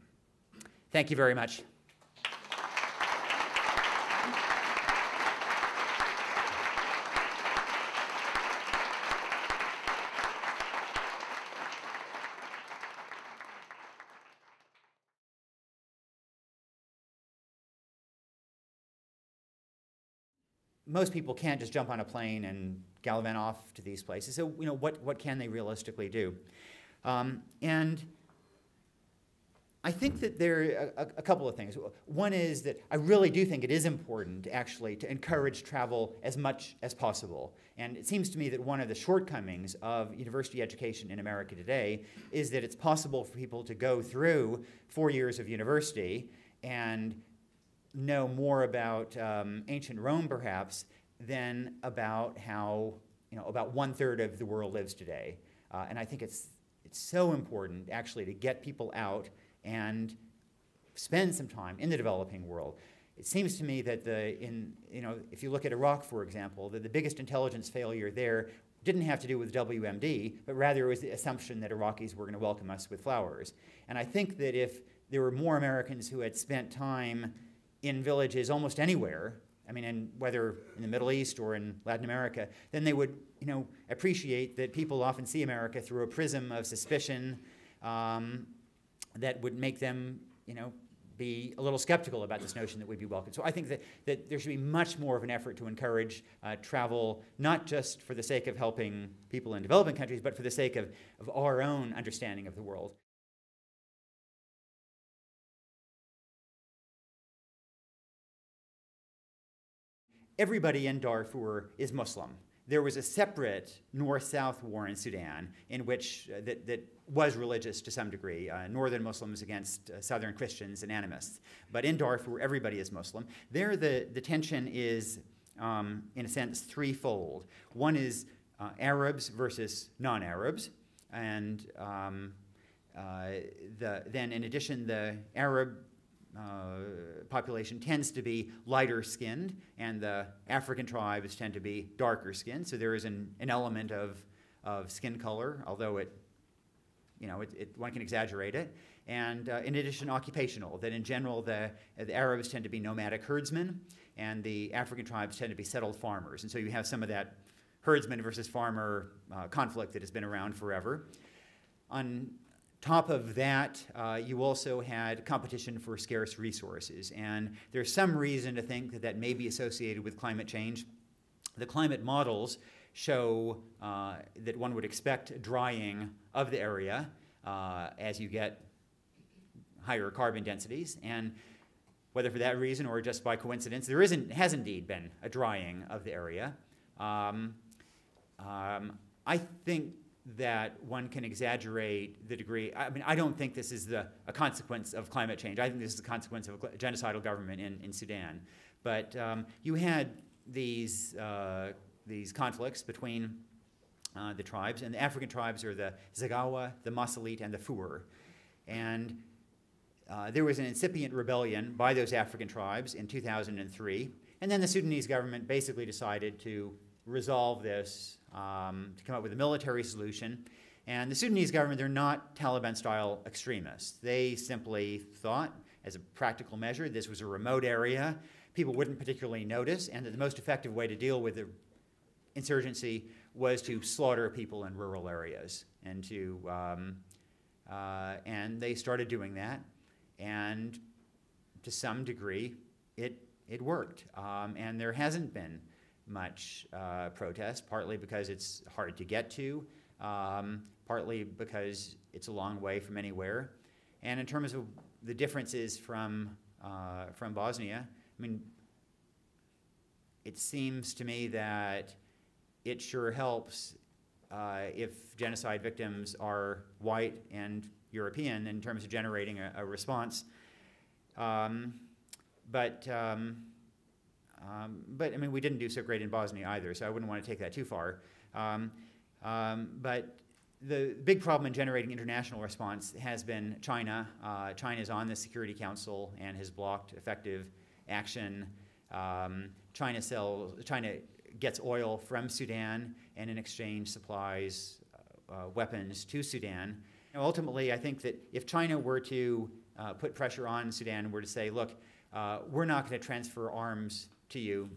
Thank you very much. Most people can't just jump on a plane and gallivant off to these places. So, what can they realistically do? And I think that there are a couple of things. One is that I really do think it is important, actually, to encourage travel as much as possible. And it seems to me that one of the shortcomings of university education in America today is that it's possible for people to go through 4 years of university and know more about ancient Rome, perhaps, than about how, about 1/3 of the world lives today. And I think it's so important, actually, to get people out and spend some time in the developing world. It seems to me that if you look at Iraq, for example, that the biggest intelligence failure there didn't have to do with WMD, but rather it was the assumption that Iraqis were going to welcome us with flowers. And I think that if there were more Americans who had spent time in villages almost anywhere, whether in the Middle East or in Latin America, then they would, appreciate that people often see America through a prism of suspicion, that would make them, be a little skeptical about this notion that we'd be welcome. So I think that there should be much more of an effort to encourage travel, not just for the sake of helping people in developing countries, but for the sake of our own understanding of the world. Everybody in Darfur is Muslim. There was a separate North-South war in Sudan in which that was religious to some degree, northern Muslims against southern Christians and animists. But in Darfur, everybody is Muslim. There, the tension is, in a sense, threefold. One is Arabs versus non-Arabs, and then in addition, the Arab population tends to be lighter skinned, and the African tribes tend to be darker skinned. So there is an element of skin color, although one can exaggerate it. And in addition, occupational, that in general the Arabs tend to be nomadic herdsmen, and the African tribes tend to be settled farmers. And so you have some of that herdsman versus farmer conflict that has been around forever. On top of that, you also had competition for scarce resources, and there's some reason to think that may be associated with climate change. The climate models show that one would expect drying of the area as you get higher carbon densities, and whether for that reason or just by coincidence, there has indeed been a drying of the area. I think that one can exaggerate the degree. I don't think this is a consequence of climate change. I think this is a consequence of a genocidal government in Sudan. But you had these conflicts between the tribes, and the African tribes are the Zagawa, the Masalit, and the Fur. And there was an incipient rebellion by those African tribes in 2003, and then the Sudanese government basically decided to resolve this, to come up with a military solution. And the Sudanese government, they're not Taliban-style extremists. They simply thought, as a practical measure, this was a remote area, people wouldn't particularly notice, and that the most effective way to deal with the insurgency was to slaughter people in rural areas. And and they started doing that, and to some degree, it worked. And there hasn't been much protest, partly because it's hard to get to, partly because it's a long way from anywhere. And in terms of the differences from Bosnia, it seems to me that it sure helps if genocide victims are white and European in terms of generating a response. But we didn't do so great in Bosnia either, so I wouldn't want to take that too far. But the big problem in generating international response has been China. China is on the Security Council and has blocked effective action. China gets oil from Sudan and in exchange supplies weapons to Sudan. Now, ultimately, I think that if China were to put pressure on Sudan, were to say, look, we're not going to transfer arms to you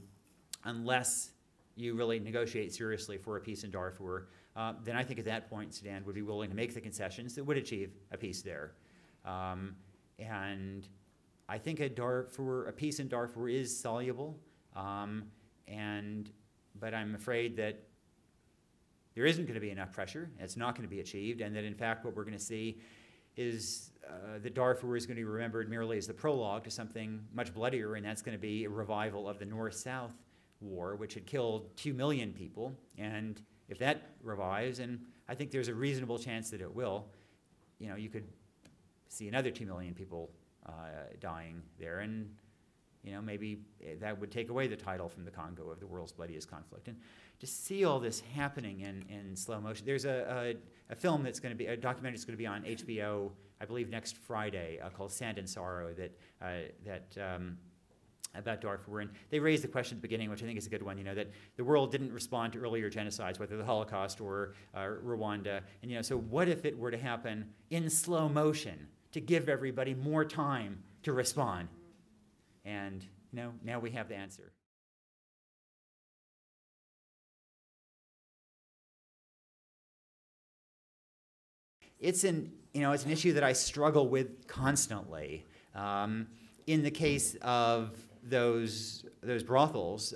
unless you really negotiate seriously for a peace in Darfur, then I think at that point Sudan would be willing to make the concessions that would achieve a peace there. And I think a peace in Darfur is soluble, but I'm afraid that there isn't going to be enough pressure, it's not going to be achieved, and that in fact what we're going to see is that Darfur is going to be remembered merely as the prologue to something much bloodier, and that's going to be a revival of the North-South War, which had killed 2 million people. And if that revives, and I think there's a reasonable chance that it will, you could see another 2 million people dying there, and maybe that would take away the title from the Congo of the world's bloodiest conflict. And to see all this happening in slow motion, there's a film that's going to be, a documentary that's going to be on HBO, I believe next Friday, called Sand and Sorrow, about Darfur. And they raised the question at the beginning, which I think is a good one, that the world didn't respond to earlier genocides, whether the Holocaust or Rwanda. And so what if it were to happen in slow motion to give everybody more time to respond? And now we have the answer. It's an issue that I struggle with constantly. In the case of those brothels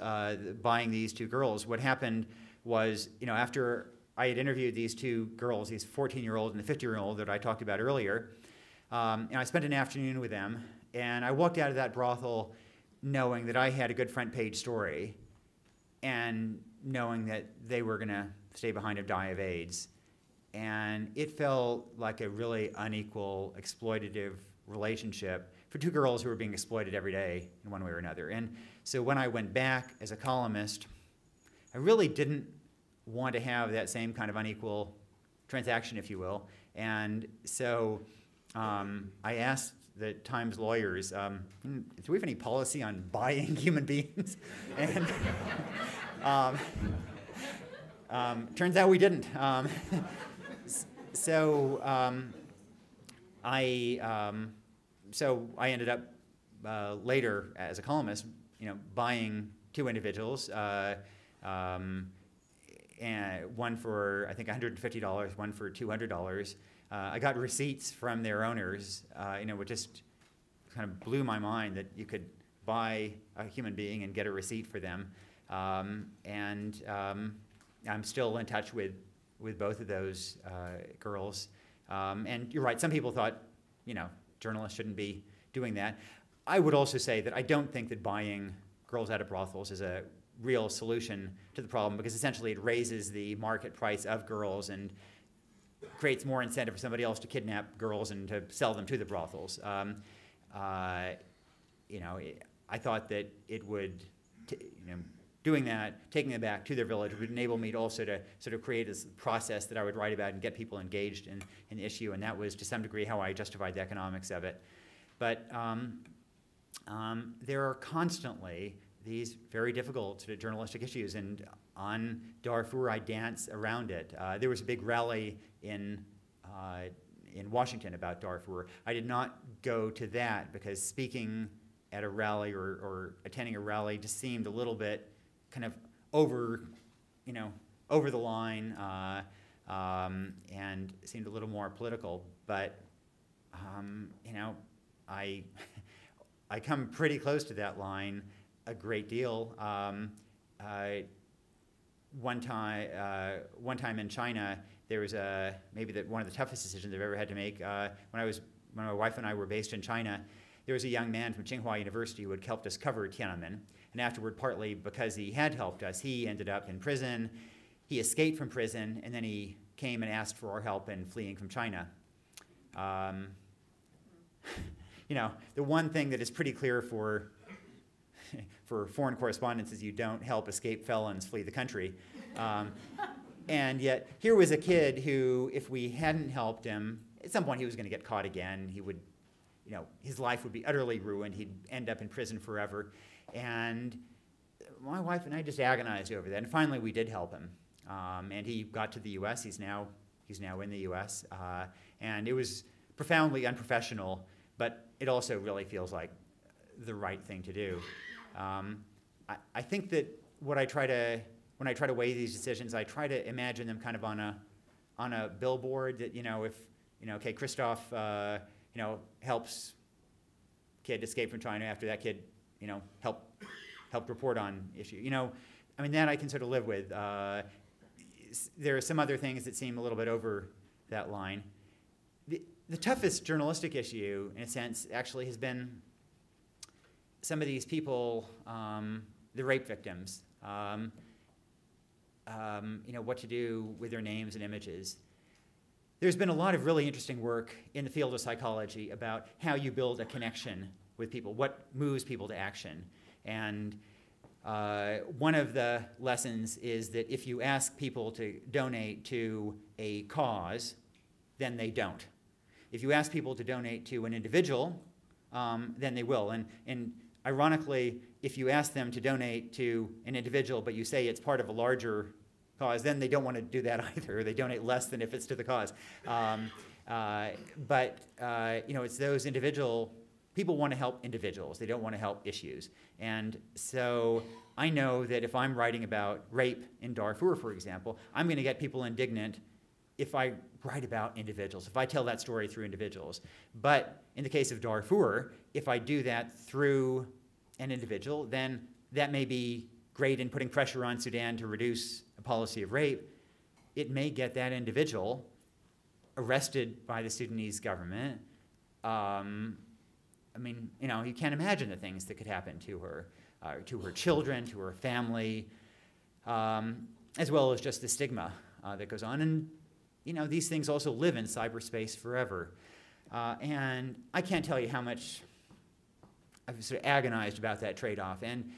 buying these 2 girls, what happened was, after I had interviewed these 2 girls, these 14-year-old and the 50-year-old that I talked about earlier, and I spent an afternoon with them, and I walked out of that brothel knowing that I had a good front page story and knowing that they were going to stay behind and die of AIDS. And it felt like a really unequal, exploitative relationship for 2 girls who were being exploited every day in one way or another. And so when I went back as a columnist, I really didn't want to have that same kind of unequal transaction, if you will. And so I asked the Times lawyers, do we have any policy on buying human beings? And turns out we didn't. So I ended up later as a columnist, buying 2 individuals, and one for I think $150, one for $200. I got receipts from their owners, which just kind of blew my mind that you could buy a human being and get a receipt for them. And I'm still in touch with both of those girls. And you're right, some people thought, journalists shouldn't be doing that. I would also say that I don't think that buying girls out of brothels is a real solution to the problem, because essentially it raises the market price of girls and creates more incentive for somebody else to kidnap girls and to sell them to the brothels. I thought that it would, doing that, taking them back to their village, would enable me to also to sort of create this process that I would write about and get people engaged in the issue, and that was to some degree how I justified the economics of it. But there are constantly these very difficult sort of journalistic issues, and on Darfur I dance around it. There was a big rally in Washington about Darfur. I did not go to that because speaking at a rally or attending a rally just seemed a little bit kind of over the line, and seemed a little more political. But I come pretty close to that line a great deal. One time in China, there was maybe one of the toughest decisions I've ever had to make. When my wife and I were based in China, there was a young man from Tsinghua University who had helped us cover Tiananmen. And afterward, partly because he had helped us, he ended up in prison. He escaped from prison, and then he came and asked for our help in fleeing from China. The one thing that is pretty clear for foreign correspondents is you don't help escaped felons flee the country. And yet, here was a kid who, if we hadn't helped him, at some point he was going to get caught again. He would, his life would be utterly ruined. He'd end up in prison forever. And my wife and I just agonized over that. And finally, we did help him. And he got to the U.S. He's now in the U.S. And it was profoundly unprofessional, but it also really feels like the right thing to do. I think that when I try to weigh these decisions, I try to imagine them kind of on a billboard that, okay, Kristof, helps kid escape from China after that kid, helped report on issue. That I can sort of live with. There are some other things that seem a little bit over that line. the toughest journalistic issue, in a sense, actually has been some of these people, the rape victims, what to do with their names and images. There's been a lot of really interesting work in the field of psychology about how you build a connection with people, what moves people to action. And one of the lessons is that if you ask people to donate to a cause, then they don't. If you ask people to donate to an individual, then they will. And ironically, if you ask them to donate to an individual, but you say it's part of a larger cause, then they don't want to do that either. They donate less than if it's to the cause. It's those individual, people want to help individuals. They don't want to help issues. And so I know that if I'm writing about rape in Darfur, for example, I'm going to get people indignant if I write about individuals, if I tell that story through individuals. But in the case of Darfur, if I do that through an individual, then that may be great in putting pressure on Sudan to reduce a policy of rape. It may get that individual arrested by the Sudanese government. You can't imagine the things that could happen to her children, to her family, as well as just the stigma that goes on. And these things also live in cyberspace forever. And I can't tell you how much I've sort of agonized about that trade-off. And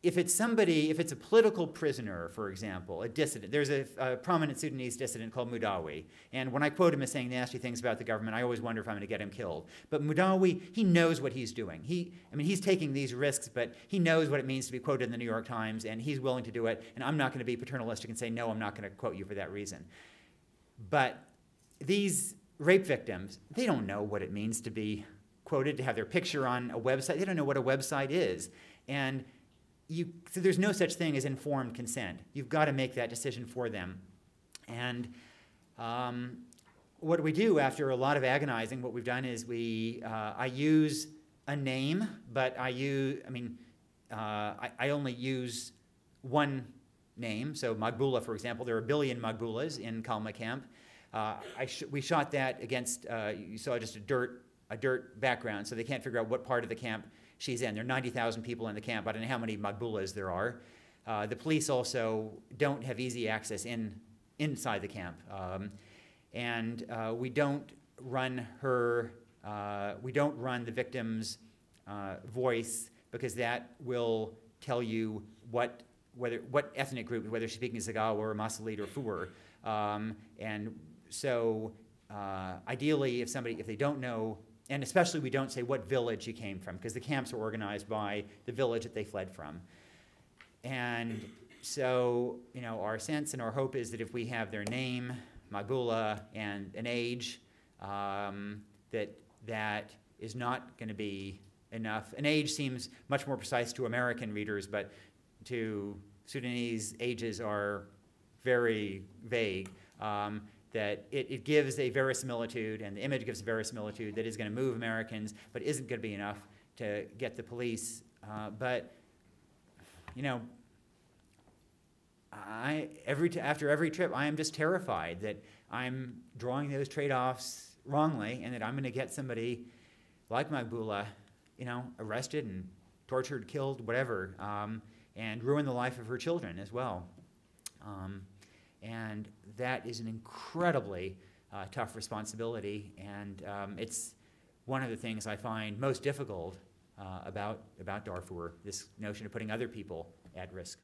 if it's a political prisoner, for example, a dissident, there's a prominent Sudanese dissident called Mudawi, and when I quote him as saying nasty things about the government, I always wonder if I'm going to get him killed. But Mudawi, he knows what he's doing. He's taking these risks, but he knows what it means to be quoted in the New York Times, and he's willing to do it, and I'm not going to be paternalistic and say, no, I'm not going to quote you for that reason. But these rape victims, they don't know what it means to be quoted, to have their picture on a website. They don't know what a website is. And so there's no such thing as informed consent. You've got to make that decision for them. And what we do after a lot of agonizing, what we've done is I use a name, but I only use one name. So Magbula, for example, there are 1 billion Magbulas in Kalma camp. We shot that against, you saw just a dirt background, so they can't figure out what part of the camp she's in. There are 90,000 people in the camp. I don't know how many Magbulas there are. The police also don't have easy access inside the camp. We don't run the victim's voice, because that will tell you what ethnic group, whether she's speaking Zagawa or Masalit or Fur. Ideally, if they don't know, and especially we don't say what village she came from, because the camps are organized by the village that they fled from. And so, our sense and our hope is that if we have their name, Magbula, and an age, that is not going to be enough. An age seems much more precise to American readers, but to Sudanese, ages are very vague. That it gives a verisimilitude, and the image gives a verisimilitude that is going to move Americans, but isn't going to be enough to get the police. After every trip, I am just terrified that I'm drawing those trade-offs wrongly, and that I'm going to get somebody like Magbula, arrested and tortured, killed, whatever, and ruin the life of her children as well. And that is an incredibly tough responsibility, and it's one of the things I find most difficult about Darfur, this notion of putting other people at risk.